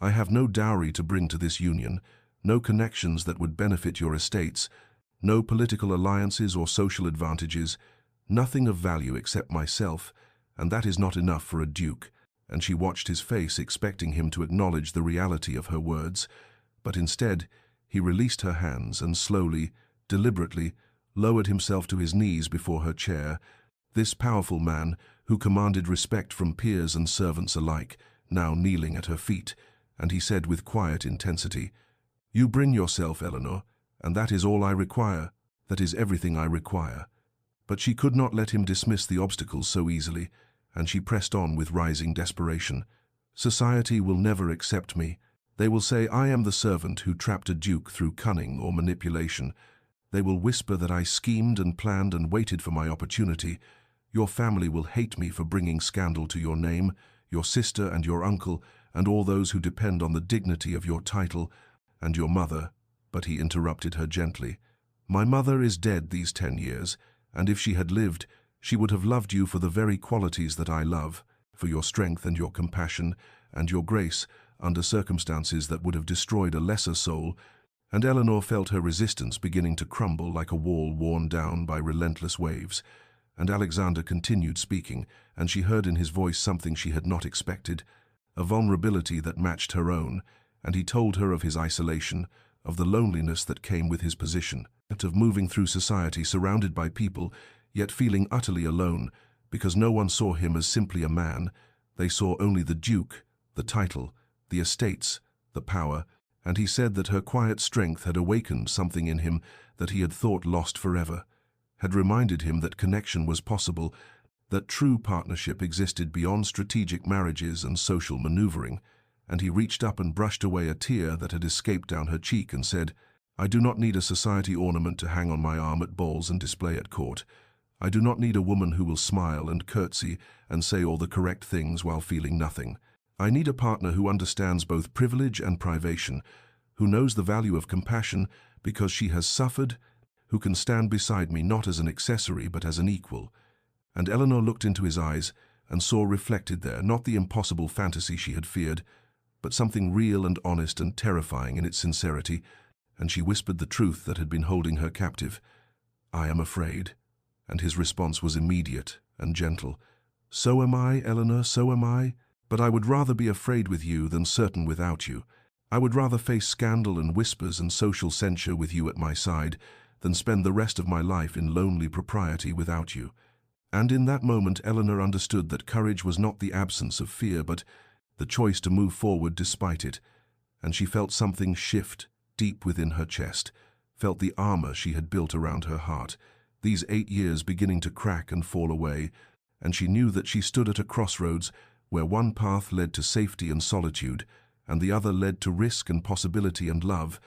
I have no dowry to bring to this union, no connections that would benefit your estates, no political alliances or social advantages, nothing of value except myself, and that is not enough for a duke." And she watched his face, expecting him to acknowledge the reality of her words, but instead he released her hands and slowly, deliberately, lowered himself to his knees before her chair, this powerful man who commanded respect from peers and servants alike, now kneeling at her feet, and he said with quiet intensity, "You bring yourself, Eleanor, and that is all I require, that is everything I require." But she could not let him dismiss the obstacles so easily, and she pressed on with rising desperation. "Society will never accept me. They will say I am the servant who trapped a duke through cunning or manipulation. They will whisper that I schemed and planned and waited for my opportunity. Your family will hate me for bringing scandal to your name, your sister and your uncle, and all those who depend on the dignity of your title, and your mother." But he interrupted her gently. "My mother is dead these 10 years, and if she had lived, she would have loved you for the very qualities that I love, for your strength and your compassion, and your grace, under circumstances that would have destroyed a lesser soul." And Eleanor felt her resistance beginning to crumble like a wall worn down by relentless waves. And Alexander continued speaking, and she heard in his voice something she had not expected, a vulnerability that matched her own, and he told her of his isolation, of the loneliness that came with his position, of moving through society surrounded by people, yet feeling utterly alone, because no one saw him as simply a man. They saw only the duke, the title, the estates, the power, and he said that her quiet strength had awakened something in him that he had thought lost forever, had reminded him that connection was possible, that true partnership existed beyond strategic marriages and social maneuvering, and he reached up and brushed away a tear that had escaped down her cheek and said, "I do not need a society ornament to hang on my arm at balls and display at court. I do not need a woman who will smile and curtsy and say all the correct things while feeling nothing. I need a partner who understands both privilege and privation, who knows the value of compassion because she has suffered, who can stand beside me not as an accessory but as an equal." And Eleanor looked into his eyes and saw reflected there not the impossible fantasy she had feared, but something real and honest and terrifying in its sincerity, and she whispered the truth that had been holding her captive. "I am afraid." And his response was immediate and gentle. "So am I, Eleanor, so am I. But I would rather be afraid with you than certain without you. I would rather face scandal and whispers and social censure with you at my side than spend the rest of my life in lonely propriety without you." And in that moment Eleanor understood that courage was not the absence of fear, but the choice to move forward despite it, and she felt something shift deep within her chest, felt the armor she had built around her heart, these 8 years beginning to crack and fall away, and she knew that she stood at a crossroads where one path led to safety and solitude, and the other led to risk and possibility and love,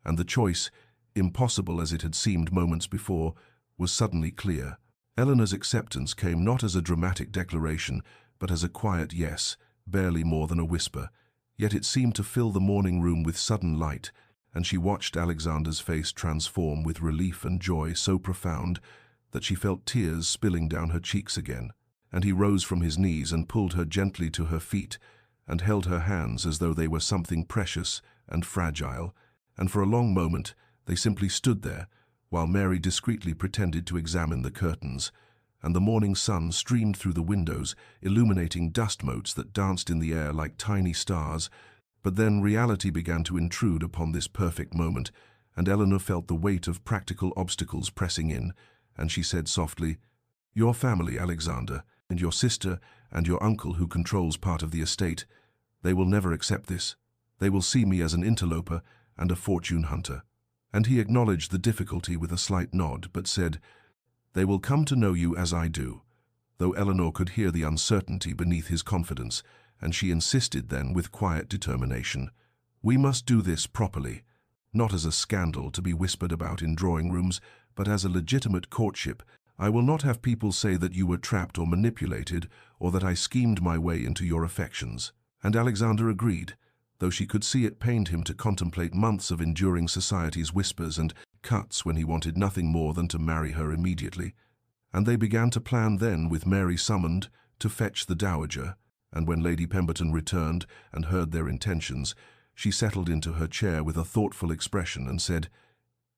and the choice, impossible as it had seemed moments before, was suddenly clear. Eleanor's acceptance came not as a dramatic declaration, but as a quiet yes, barely more than a whisper. Yet it seemed to fill the morning room with sudden light, and she watched Alexander's face transform with relief and joy so profound that she felt tears spilling down her cheeks again. And he rose from his knees and pulled her gently to her feet and held her hands as though they were something precious and fragile, and for a long moment they simply stood there, while Mary discreetly pretended to examine the curtains, and the morning sun streamed through the windows, illuminating dust motes that danced in the air like tiny stars. But then reality began to intrude upon this perfect moment, and Eleanor felt the weight of practical obstacles pressing in, and she said softly, "Your family, Alexander, and your sister and your uncle who controls part of the estate, they will never accept this. They will see me as an interloper and a fortune hunter." And he acknowledged the difficulty with a slight nod, but said, "They will come to know you as I do," though Eleanor could hear the uncertainty beneath his confidence, and she insisted then with quiet determination, "We must do this properly, not as a scandal to be whispered about in drawing rooms, but as a legitimate courtship. I will not have people say that you were trapped or manipulated, or that I schemed my way into your affections." And Alexander agreed, though she could see it pained him to contemplate months of enduring society's whispers and cuts when he wanted nothing more than to marry her immediately. And they began to plan then, with Mary summoned to fetch the dowager, and when Lady Pemberton returned and heard their intentions, she settled into her chair with a thoughtful expression and said,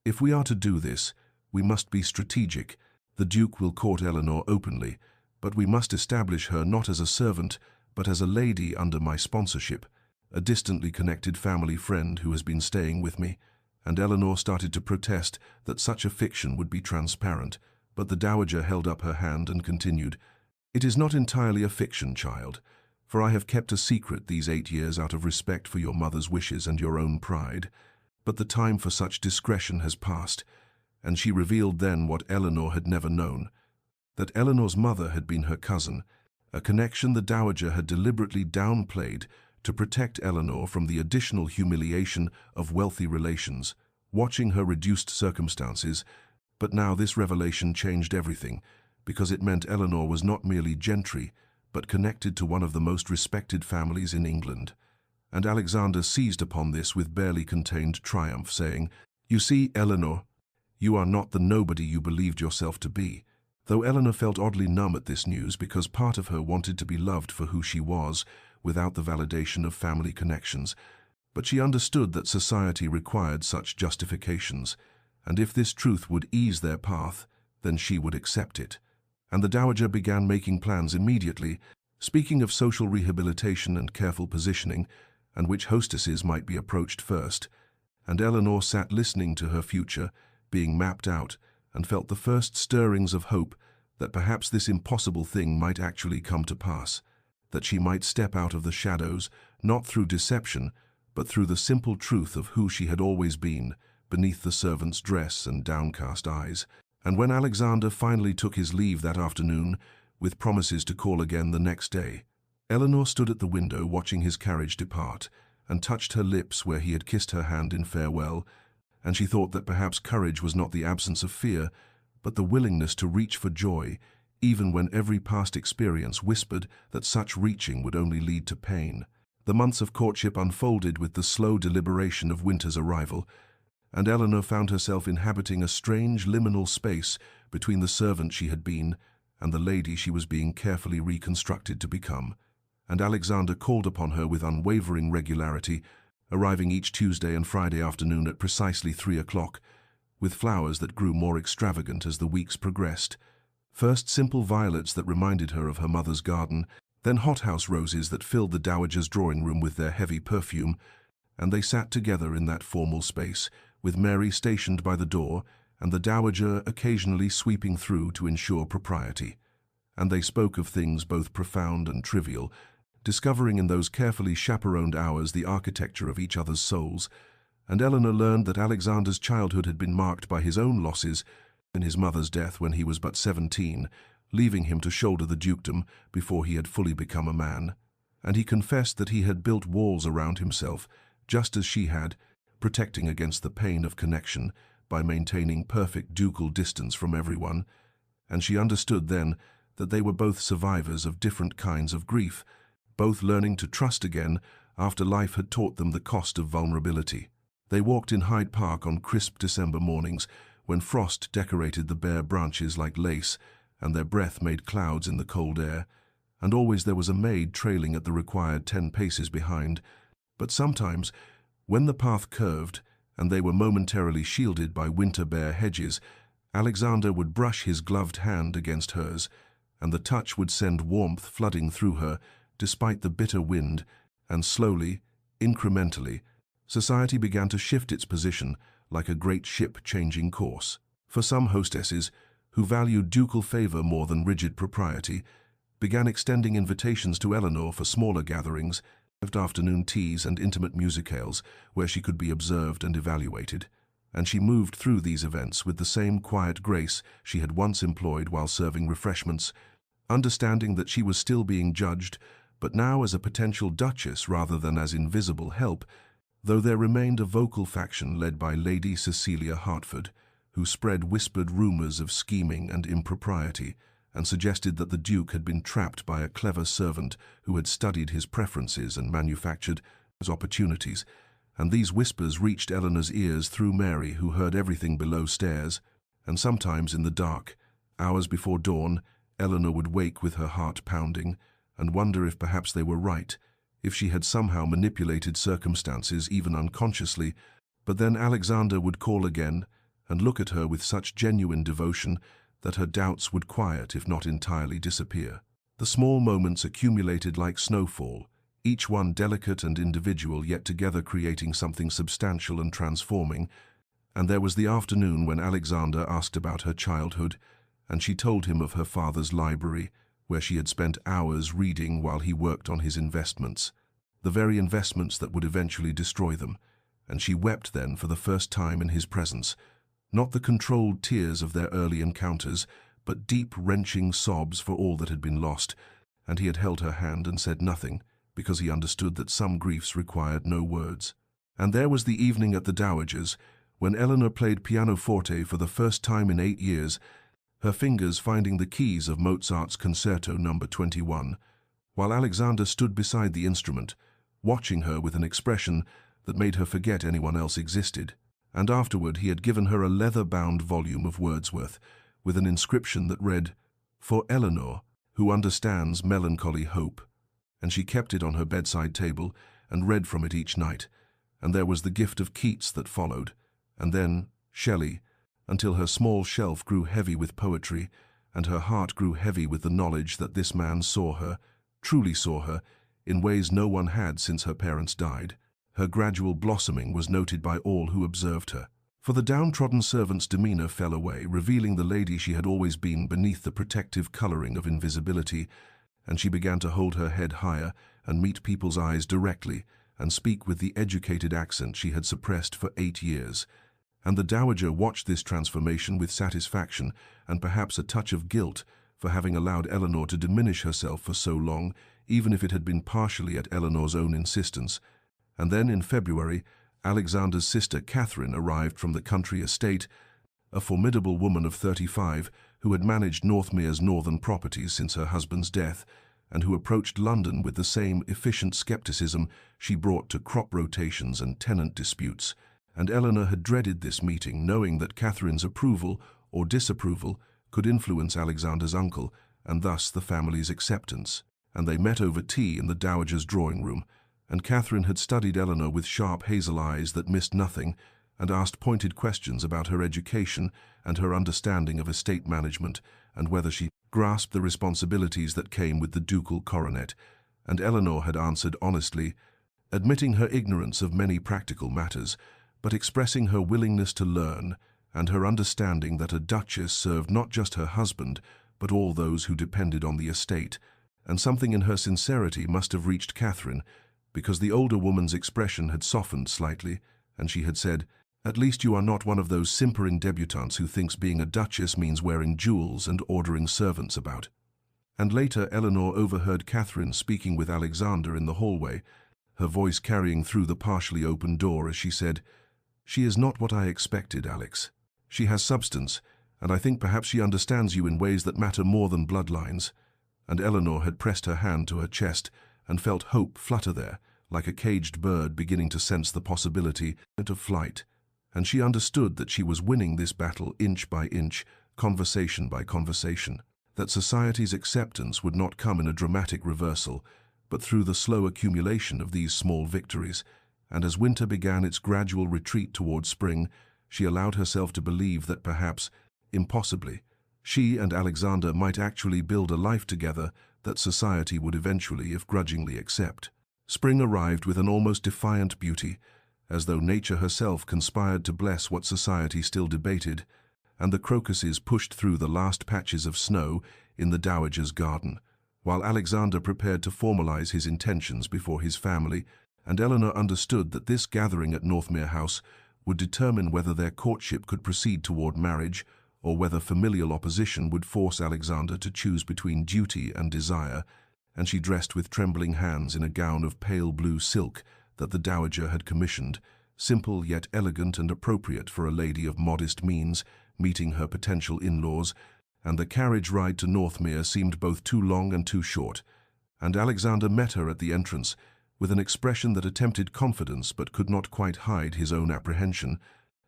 "If we are to do this, we must be strategic. The Duke will court Eleanor openly, but we must establish her not as a servant, but as a lady under my sponsorship, a distantly connected family friend who has been staying with me." And Eleanor started to protest that such a fiction would be transparent, but the dowager held up her hand and continued, "It is not entirely a fiction, child, for I have kept a secret these 8 years out of respect for your mother's wishes and your own pride. But the time for such discretion has passed," and she revealed then what Eleanor had never known, that Eleanor's mother had been her cousin, a connection the dowager had deliberately downplayed to protect Eleanor from the additional humiliation of wealthy relations, watching her reduced circumstances. But now this revelation changed everything, because it meant Eleanor was not merely gentry, but connected to one of the most respected families in England. And Alexander seized upon this with barely contained triumph, saying, "You see, Eleanor, you are not the nobody you believed yourself to be." Though Eleanor felt oddly numb at this news, because part of her wanted to be loved for who she was, without the validation of family connections. But she understood that society required such justifications, and if this truth would ease their path, then she would accept it. And the dowager began making plans immediately, speaking of social rehabilitation and careful positioning, and which hostesses might be approached first. And Eleanor sat listening to her future being mapped out, and felt the first stirrings of hope that perhaps this impossible thing might actually come to pass, that she might step out of the shadows, not through deception, but through the simple truth of who she had always been, beneath the servant's dress and downcast eyes. And when Alexander finally took his leave that afternoon, with promises to call again the next day, Eleanor stood at the window watching his carriage depart, and touched her lips where he had kissed her hand in farewell, and she thought that perhaps courage was not the absence of fear, but the willingness to reach for joy, even when every past experience whispered that such reaching would only lead to pain. The months of courtship unfolded with the slow deliberation of winter's arrival, and Eleanor found herself inhabiting a strange liminal space between the servant she had been and the lady she was being carefully reconstructed to become. And Alexander called upon her with unwavering regularity, arriving each Tuesday and Friday afternoon at precisely 3 o'clock, with flowers that grew more extravagant as the weeks progressed. First simple violets that reminded her of her mother's garden, then hothouse roses that filled the dowager's drawing room with their heavy perfume, and they sat together in that formal space, with Mary stationed by the door and the dowager occasionally sweeping through to ensure propriety. And they spoke of things both profound and trivial, discovering in those carefully chaperoned hours the architecture of each other's souls. And Eleanor learned that Alexander's childhood had been marked by his own losses, in his mother's death when he was but 17, leaving him to shoulder the dukedom before he had fully become a man. And he confessed that he had built walls around himself, just as she had, protecting against the pain of connection by maintaining perfect ducal distance from everyone. And she understood then that they were both survivors of different kinds of grief, both learning to trust again after life had taught them the cost of vulnerability. They walked in Hyde Park on crisp December mornings when frost decorated the bare branches like lace and their breath made clouds in the cold air, and always there was a maid trailing at the required 10 paces behind. But sometimes, when the path curved and they were momentarily shielded by winter bare hedges, Alexander would brush his gloved hand against hers, and the touch would send warmth flooding through her despite the bitter wind, and slowly, incrementally, society began to shift its position like a great ship changing course. For some hostesses, who valued ducal favor more than rigid propriety, began extending invitations to Eleanor for smaller gatherings, afternoon teas and intimate musicales where she could be observed and evaluated, and she moved through these events with the same quiet grace she had once employed while serving refreshments, understanding that she was still being judged, but now as a potential duchess rather than as invisible help, though there remained a vocal faction led by Lady Cecilia Hertford, who spread whispered rumors of scheming and impropriety, and suggested that the Duke had been trapped by a clever servant who had studied his preferences and manufactured his opportunities, and these whispers reached Eleanor's ears through Mary, who heard everything below stairs, and sometimes in the dark, hours before dawn, Eleanor would wake with her heart pounding, and wonder if perhaps they were right, if she had somehow manipulated circumstances even unconsciously. But then Alexander would call again, and look at her with such genuine devotion that her doubts would quiet if not entirely disappear. The small moments accumulated like snowfall, each one delicate and individual, yet together creating something substantial and transforming. And there was the afternoon when Alexander asked about her childhood, and she told him of her father's library, where she had spent hours reading while he worked on his investments, the very investments that would eventually destroy them, and she wept then for the first time in his presence, not the controlled tears of their early encounters, but deep, wrenching sobs for all that had been lost, and he had held her hand and said nothing, because he understood that some griefs required no words. And there was the evening at the Dowager's, when Eleanor played pianoforte for the first time in 8 years, her fingers finding the keys of Mozart's Concerto No. 21, while Alexander stood beside the instrument, watching her with an expression that made her forget anyone else existed. And afterward he had given her a leather-bound volume of Wordsworth, with an inscription that read, "For Eleanor, who understands melancholy hope," and she kept it on her bedside table and read from it each night. And there was the gift of Keats that followed, and then Shelley, until her small shelf grew heavy with poetry, and her heart grew heavy with the knowledge that this man saw her, truly saw her, in ways no one had since her parents died. Her gradual blossoming was noted by all who observed her. For the downtrodden servant's demeanor fell away, revealing the lady she had always been beneath the protective coloring of invisibility, and she began to hold her head higher and meet people's eyes directly and speak with the educated accent she had suppressed for 8 years. And the Dowager watched this transformation with satisfaction and perhaps a touch of guilt for having allowed Eleanor to diminish herself for so long, even if it had been partially at Eleanor's own insistence. And then in February, Alexander's sister Catherine arrived from the country estate, a formidable woman of 35 who had managed Northmere's northern properties since her husband's death, and who approached London with the same efficient skepticism she brought to crop rotations and tenant disputes. And Eleanor had dreaded this meeting, knowing that Catherine's approval or disapproval could influence Alexander's uncle, and thus the family's acceptance. And they met over tea in the Dowager's drawing room, and Catherine had studied Eleanor with sharp hazel eyes that missed nothing, and asked pointed questions about her education and her understanding of estate management, and whether she grasped the responsibilities that came with the ducal coronet. And Eleanor had answered honestly, admitting her ignorance of many practical matters, but expressing her willingness to learn, and her understanding that a duchess served not just her husband, but all those who depended on the estate. And something in her sincerity must have reached Catherine, because the older woman's expression had softened slightly, and she had said, "At least you are not one of those simpering debutantes who thinks being a duchess means wearing jewels and ordering servants about." And later Eleanor overheard Catherine speaking with Alexander in the hallway, her voice carrying through the partially open door as she said, "She is not what I expected, Alex. She has substance, and I think perhaps she understands you in ways that matter more than bloodlines." And Eleanor had pressed her hand to her chest and felt hope flutter there, like a caged bird beginning to sense the possibility of flight. And she understood that she was winning this battle inch by inch, conversation by conversation, that society's acceptance would not come in a dramatic reversal, but through the slow accumulation of these small victories. And as winter began its gradual retreat toward spring, she allowed herself to believe that perhaps, impossibly, she and Alexander might actually build a life together that society would eventually, if grudgingly, accept. Spring arrived with an almost defiant beauty, as though nature herself conspired to bless what society still debated, and the crocuses pushed through the last patches of snow in the dowager's garden, while Alexander prepared to formalize his intentions before his family, and Eleanor understood that this gathering at Northmere House would determine whether their courtship could proceed toward marriage, or whether familial opposition would force Alexander to choose between duty and desire, and she dressed with trembling hands in a gown of pale blue silk that the dowager had commissioned, simple yet elegant and appropriate for a lady of modest means meeting her potential in-laws, and the carriage ride to Northmere seemed both too long and too short, and Alexander met her at the entrance with an expression that attempted confidence but could not quite hide his own apprehension,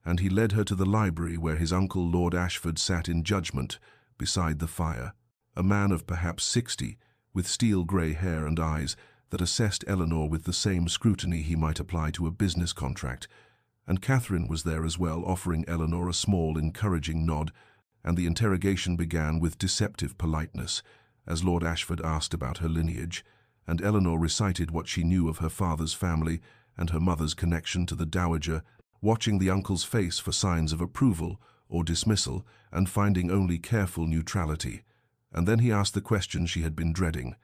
and he led her to the library where his uncle Lord Ashford sat in judgment beside the fire, a man of perhaps 60, with steel-grey hair and eyes that assessed Eleanor with the same scrutiny he might apply to a business contract, and Catherine was there as well, offering Eleanor a small, encouraging nod, and the interrogation began with deceptive politeness, as Lord Ashford asked about her lineage, and Eleanor recited what she knew of her father's family and her mother's connection to the dowager, watching the uncle's face for signs of approval or dismissal, and finding only careful neutrality. And then he asked the question she had been dreading.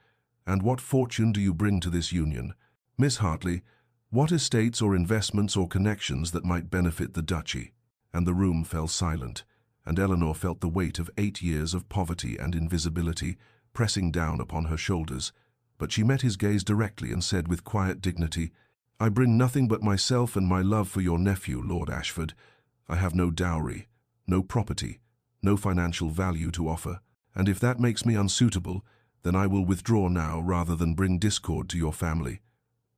"And what fortune do you bring to this union? Miss Hartley, what estates or investments or connections that might benefit the duchy?" And the room fell silent, and Eleanor felt the weight of 8 years of poverty and invisibility pressing down upon her shoulders. But she met his gaze directly and said with quiet dignity, "I bring nothing but myself and my love for your nephew, Lord Ashford. I have no dowry, no property, no financial value to offer, and if that makes me unsuitable, then I will withdraw now rather than bring discord to your family."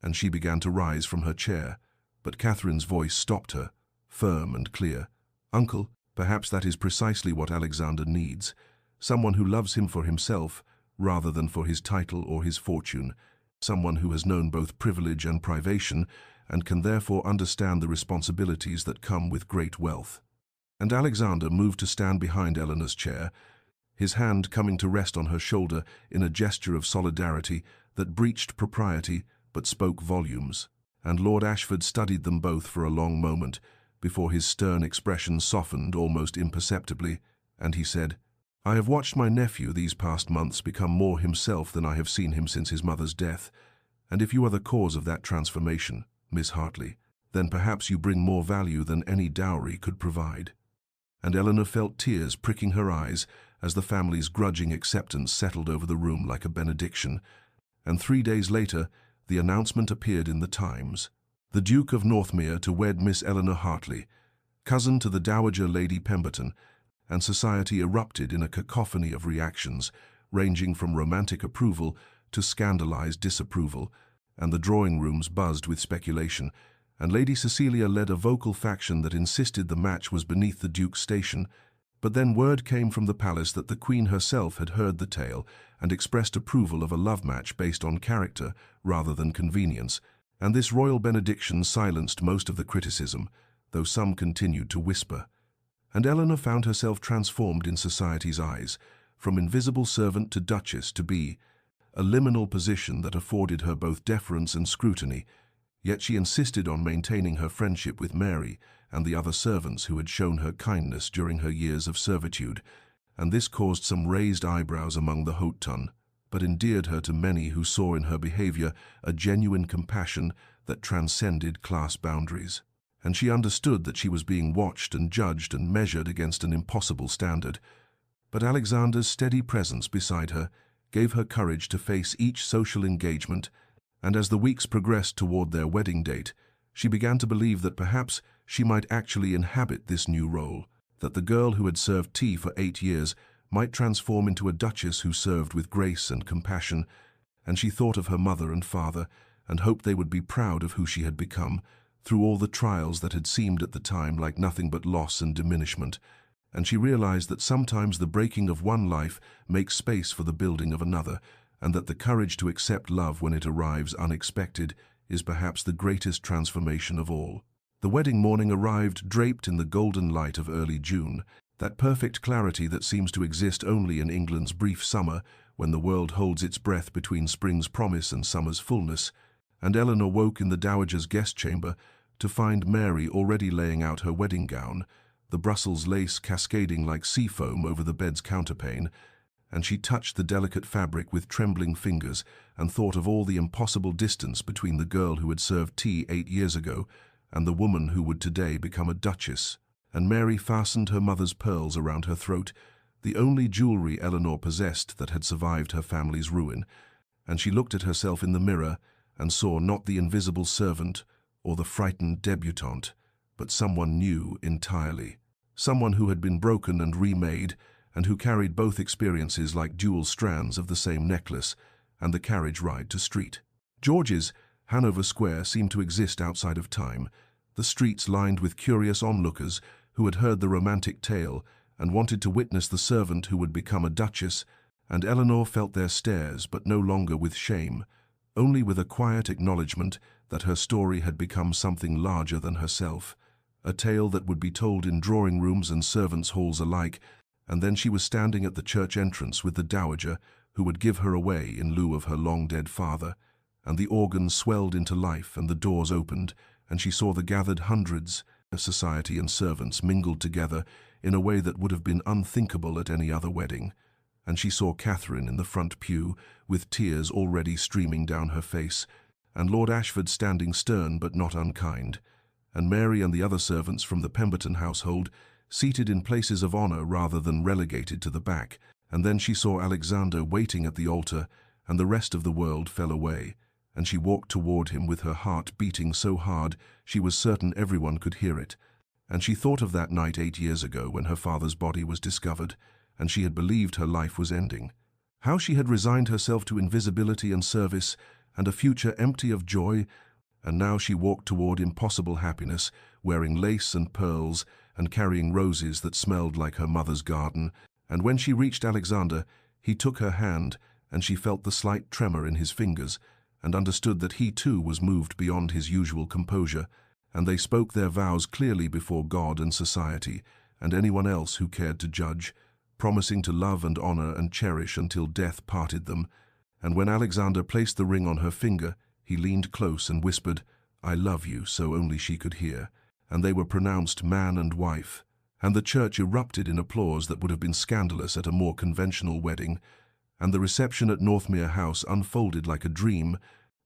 And she began to rise from her chair, but Catherine's voice stopped her, firm and clear. "Uncle, perhaps that is precisely what Alexander needs, someone who loves him for himself rather than for his title or his fortune, someone who has known both privilege and privation and can therefore understand the responsibilities that come with great wealth." And Alexander moved to stand behind Eleanor's chair, his hand coming to rest on her shoulder in a gesture of solidarity that breached propriety but spoke volumes. And Lord Ashford studied them both for a long moment before his stern expression softened almost imperceptibly, and he said, "I have watched my nephew these past months become more himself than I have seen him since his mother's death, and if you are the cause of that transformation, Miss Hartley, then perhaps you bring more value than any dowry could provide." And Eleanor felt tears pricking her eyes as the family's grudging acceptance settled over the room like a benediction, and 3 days later the announcement appeared in the Times. The Duke of Northmere to wed Miss Eleanor Hartley, cousin to the Dowager Lady Pemberton, and society erupted in a cacophony of reactions, ranging from romantic approval to scandalized disapproval, and the drawing rooms buzzed with speculation, and Lady Cecilia led a vocal faction that insisted the match was beneath the Duke's station. But then word came from the palace that the Queen herself had heard the tale and expressed approval of a love match based on character rather than convenience, and this royal benediction silenced most of the criticism, though some continued to whisper. And Eleanor found herself transformed in society's eyes, from invisible servant to duchess to be, a liminal position that afforded her both deference and scrutiny, yet she insisted on maintaining her friendship with Mary and the other servants who had shown her kindness during her years of servitude, and this caused some raised eyebrows among the haute ton, but endeared her to many who saw in her behavior a genuine compassion that transcended class boundaries. And she understood that she was being watched and judged and measured against an impossible standard. But Alexander's steady presence beside her gave her courage to face each social engagement, and as the weeks progressed toward their wedding date, she began to believe that perhaps she might actually inhabit this new role, that the girl who had served tea for 8 years might transform into a duchess who served with grace and compassion, and she thought of her mother and father and hoped they would be proud of who she had become, through all the trials that had seemed at the time like nothing but loss and diminishment. And she realized that sometimes the breaking of one life makes space for the building of another, and that the courage to accept love when it arrives unexpected is perhaps the greatest transformation of all. The wedding morning arrived draped in the golden light of early June, that perfect clarity that seems to exist only in England's brief summer, when the world holds its breath between spring's promise and summer's fullness. And Eleanor woke in the dowager's guest chamber to find Mary already laying out her wedding gown, the Brussels lace cascading like sea foam over the bed's counterpane, and she touched the delicate fabric with trembling fingers and thought of all the impossible distance between the girl who had served tea 8 years ago and the woman who would today become a duchess. And Mary fastened her mother's pearls around her throat, the only jewelry Eleanor possessed that had survived her family's ruin, and she looked at herself in the mirror and saw not the invisible servant or the frightened debutante, but someone new entirely, someone who had been broken and remade, and who carried both experiences like dual strands of the same necklace, and the carriage ride to street. George's Hanover Square seemed to exist outside of time, the streets lined with curious onlookers who had heard the romantic tale and wanted to witness the servant who would become a duchess, and Eleanor felt their stares, but no longer with shame, only with a quiet acknowledgement that her story had become something larger than herself, a tale that would be told in drawing rooms and servants' halls alike. And then she was standing at the church entrance with the dowager who would give her away in lieu of her long-dead father, and the organ swelled into life and the doors opened, and she saw the gathered hundreds, society and servants mingled together in a way that would have been unthinkable at any other wedding. And she saw Catherine in the front pew, with tears already streaming down her face, and Lord Ashford standing stern but not unkind, and Mary and the other servants from the Pemberton household seated in places of honor rather than relegated to the back. And then she saw Alexander waiting at the altar, and the rest of the world fell away, and she walked toward him with her heart beating so hard she was certain everyone could hear it. And she thought of that night 8 years ago when her father's body was discovered, and she had believed her life was ending. How she had resigned herself to invisibility and service, and a future empty of joy, and now she walked toward impossible happiness, wearing lace and pearls, and carrying roses that smelled like her mother's garden. And when she reached Alexander, he took her hand, and she felt the slight tremor in his fingers, and understood that he too was moved beyond his usual composure, and they spoke their vows clearly before God and society, and anyone else who cared to judge, promising to love and honor and cherish until death parted them. And when Alexander placed the ring on her finger, he leaned close and whispered, "I love you," so only she could hear, and they were pronounced man and wife, and the church erupted in applause that would have been scandalous at a more conventional wedding, and the reception at Northmere House unfolded like a dream,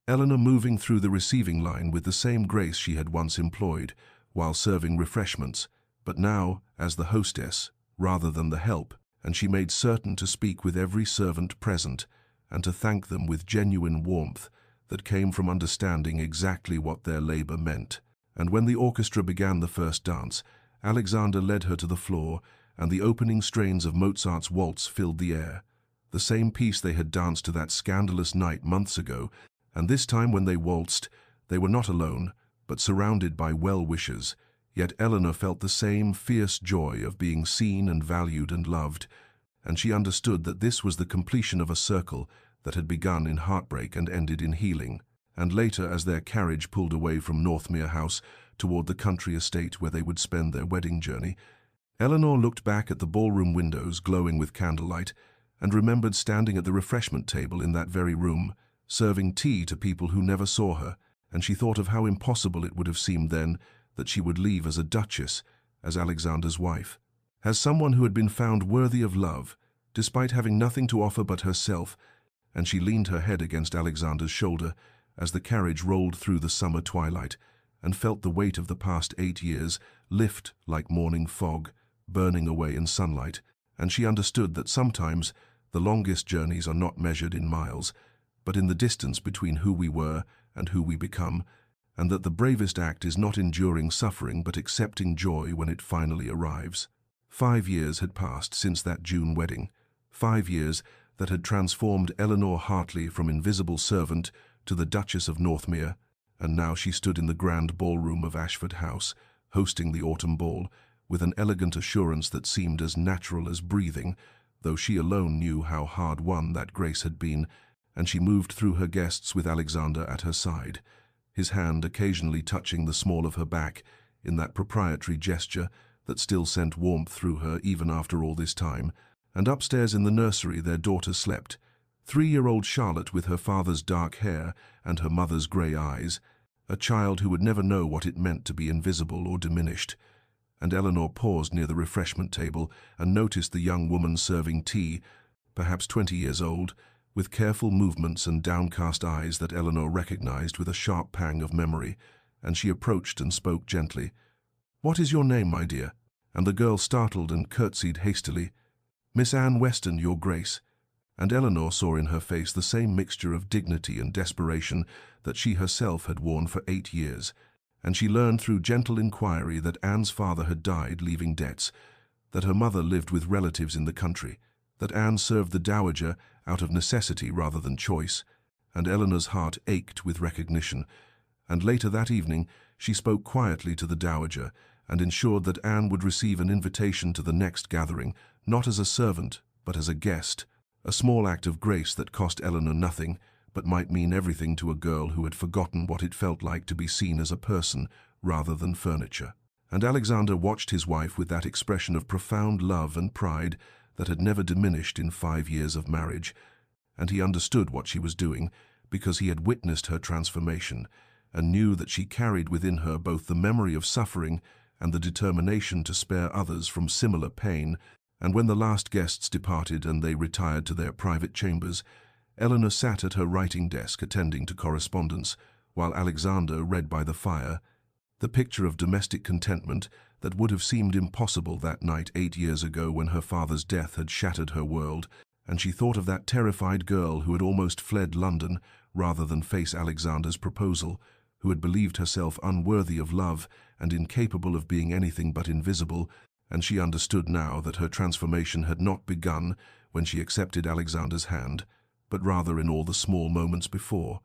Eleanor moving through the receiving line with the same grace she had once employed, while serving refreshments, but now as the hostess, rather than the help, and she made certain to speak with every servant present, and to thank them with genuine warmth that came from understanding exactly what their labor meant. And when the orchestra began the first dance, Alexander led her to the floor, and the opening strains of Mozart's waltz filled the air, the same piece they had danced to that scandalous night months ago. And this time when they waltzed, they were not alone, but surrounded by well-wishers, yet Eleanor felt the same fierce joy of being seen and valued and loved, and she understood that this was the completion of a circle that had begun in heartbreak and ended in healing. And later, as their carriage pulled away from Northmere House toward the country estate where they would spend their wedding journey, Eleanor looked back at the ballroom windows glowing with candlelight and remembered standing at the refreshment table in that very room, serving tea to people who never saw her, and she thought of how impossible it would have seemed then that she would leave as a duchess, as Alexander's wife, as someone who had been found worthy of love, despite having nothing to offer but herself, and she leaned her head against Alexander's shoulder as the carriage rolled through the summer twilight, and felt the weight of the past 8 years lift like morning fog, burning away in sunlight, and she understood that sometimes the longest journeys are not measured in miles, but in the distance between who we were and who we become, and that the bravest act is not enduring suffering but accepting joy when it finally arrives. 5 years had passed since that June wedding, 5 years that had transformed Eleanor Hartley from invisible servant to the Duchess of Northmere, and now she stood in the grand ballroom of Ashford House, hosting the autumn ball, with an elegant assurance that seemed as natural as breathing, though she alone knew how hard won that grace had been, and she moved through her guests with Alexander at her side, his hand occasionally touching the small of her back in that proprietary gesture that still sent warmth through her even after all this time. And upstairs in the nursery their daughter slept, 3-year-old Charlotte with her father's dark hair and her mother's grey eyes, a child who would never know what it meant to be invisible or diminished. And Eleanor paused near the refreshment table and noticed the young woman serving tea, perhaps 20 years old, with careful movements and downcast eyes that Eleanor recognized with a sharp pang of memory, and she approached and spoke gently. "What is your name, my dear?" And the girl startled and curtsied hastily. "Miss Anne Weston, your grace." And Eleanor saw in her face the same mixture of dignity and desperation that she herself had worn for 8 years, and she learned through gentle inquiry that Anne's father had died leaving debts, that her mother lived with relatives in the country, that Anne served the dowager out of necessity rather than choice, and Eleanor's heart ached with recognition. And later that evening she spoke quietly to the dowager and ensured that Anne would receive an invitation to the next gathering, not as a servant, but as a guest, a small act of grace that cost Eleanor nothing, but might mean everything to a girl who had forgotten what it felt like to be seen as a person rather than furniture. And Alexander watched his wife with that expression of profound love and pride that had never diminished in 5 years of marriage, and he understood what she was doing because he had witnessed her transformation and knew that she carried within her both the memory of suffering and the determination to spare others from similar pain. And when the last guests departed and they retired to their private chambers, Eleanor sat at her writing desk attending to correspondence, while Alexander read by the fire, the picture of domestic contentment that would have seemed impossible that night 8 years ago when her father's death had shattered her world, and she thought of that terrified girl who had almost fled London rather than face Alexander's proposal, who had believed herself unworthy of love and incapable of being anything but invisible, and she understood now that her transformation had not begun when she accepted Alexander's hand, but rather in all the small moments before,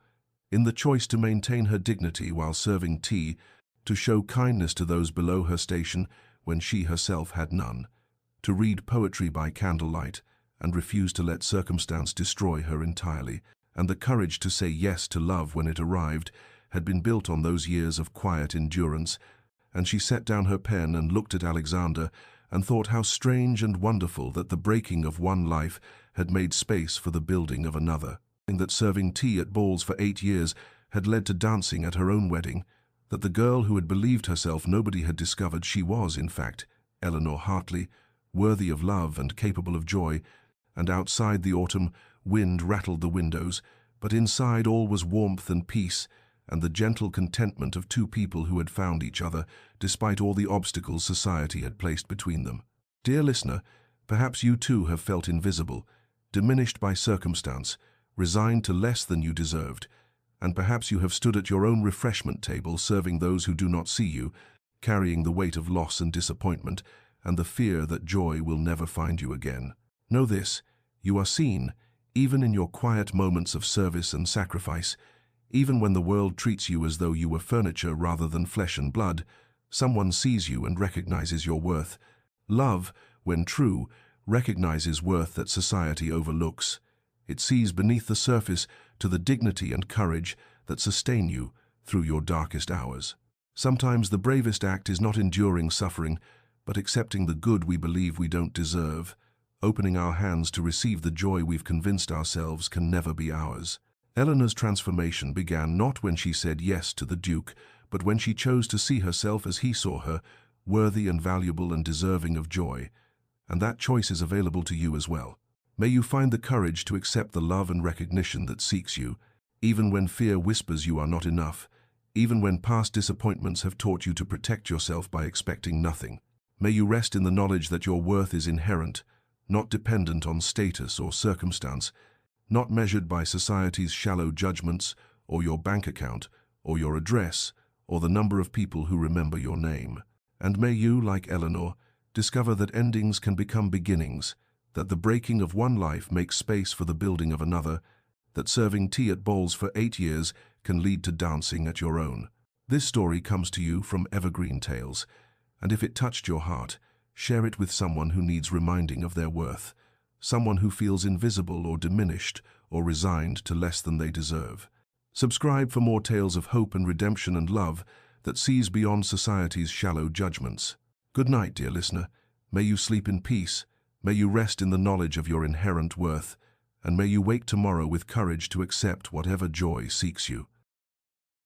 in the choice to maintain her dignity while serving tea, to show kindness to those below her station when she herself had none, to read poetry by candlelight and refuse to let circumstance destroy her entirely, and the courage to say yes to love when it arrived had been built on those years of quiet endurance. And she set down her pen and looked at Alexander and thought how strange and wonderful that the breaking of one life had made space for the building of another, and that serving tea at balls for 8 years had led to dancing at her own wedding, that the girl who had believed herself nobody had discovered she was, in fact, Eleanor Hartley, worthy of love and capable of joy. And outside the autumn wind rattled the windows, but inside all was warmth and peace, and the gentle contentment of two people who had found each other, despite all the obstacles society had placed between them. Dear listener, perhaps you too have felt invisible, diminished by circumstance, resigned to less than you deserved, and perhaps you have stood at your own refreshment table serving those who do not see you, carrying the weight of loss and disappointment, and the fear that joy will never find you again. Know this, you are seen, even in your quiet moments of service and sacrifice. Even when the world treats you as though you were furniture rather than flesh and blood, someone sees you and recognizes your worth. Love, when true, recognizes worth that society overlooks. It sees beneath the surface to the dignity and courage that sustain you through your darkest hours. Sometimes the bravest act is not enduring suffering, but accepting the good we believe we don't deserve, opening our hands to receive the joy we've convinced ourselves can never be ours. Eleanor's transformation began not when she said yes to the Duke, but when she chose to see herself as he saw her, worthy and valuable and deserving of joy. And that choice is available to you as well. May you find the courage to accept the love and recognition that seeks you, even when fear whispers you are not enough, even when past disappointments have taught you to protect yourself by expecting nothing. May you rest in the knowledge that your worth is inherent, not dependent on status or circumstance, not measured by society's shallow judgments, or your bank account, or your address, or the number of people who remember your name. And may you, like Eleanor, discover that endings can become beginnings, that the breaking of one life makes space for the building of another, that serving tea at bowls for 8 years can lead to dancing at your own. This story comes to you from Evergreen Tales, and if it touched your heart, share it with someone who needs reminding of their worth, someone who feels invisible or diminished or resigned to less than they deserve. Subscribe for more tales of hope and redemption and love that sees beyond society's shallow judgments. Good night, dear listener. May you sleep in peace, may you rest in the knowledge of your inherent worth, and may you wake tomorrow with courage to accept whatever joy seeks you.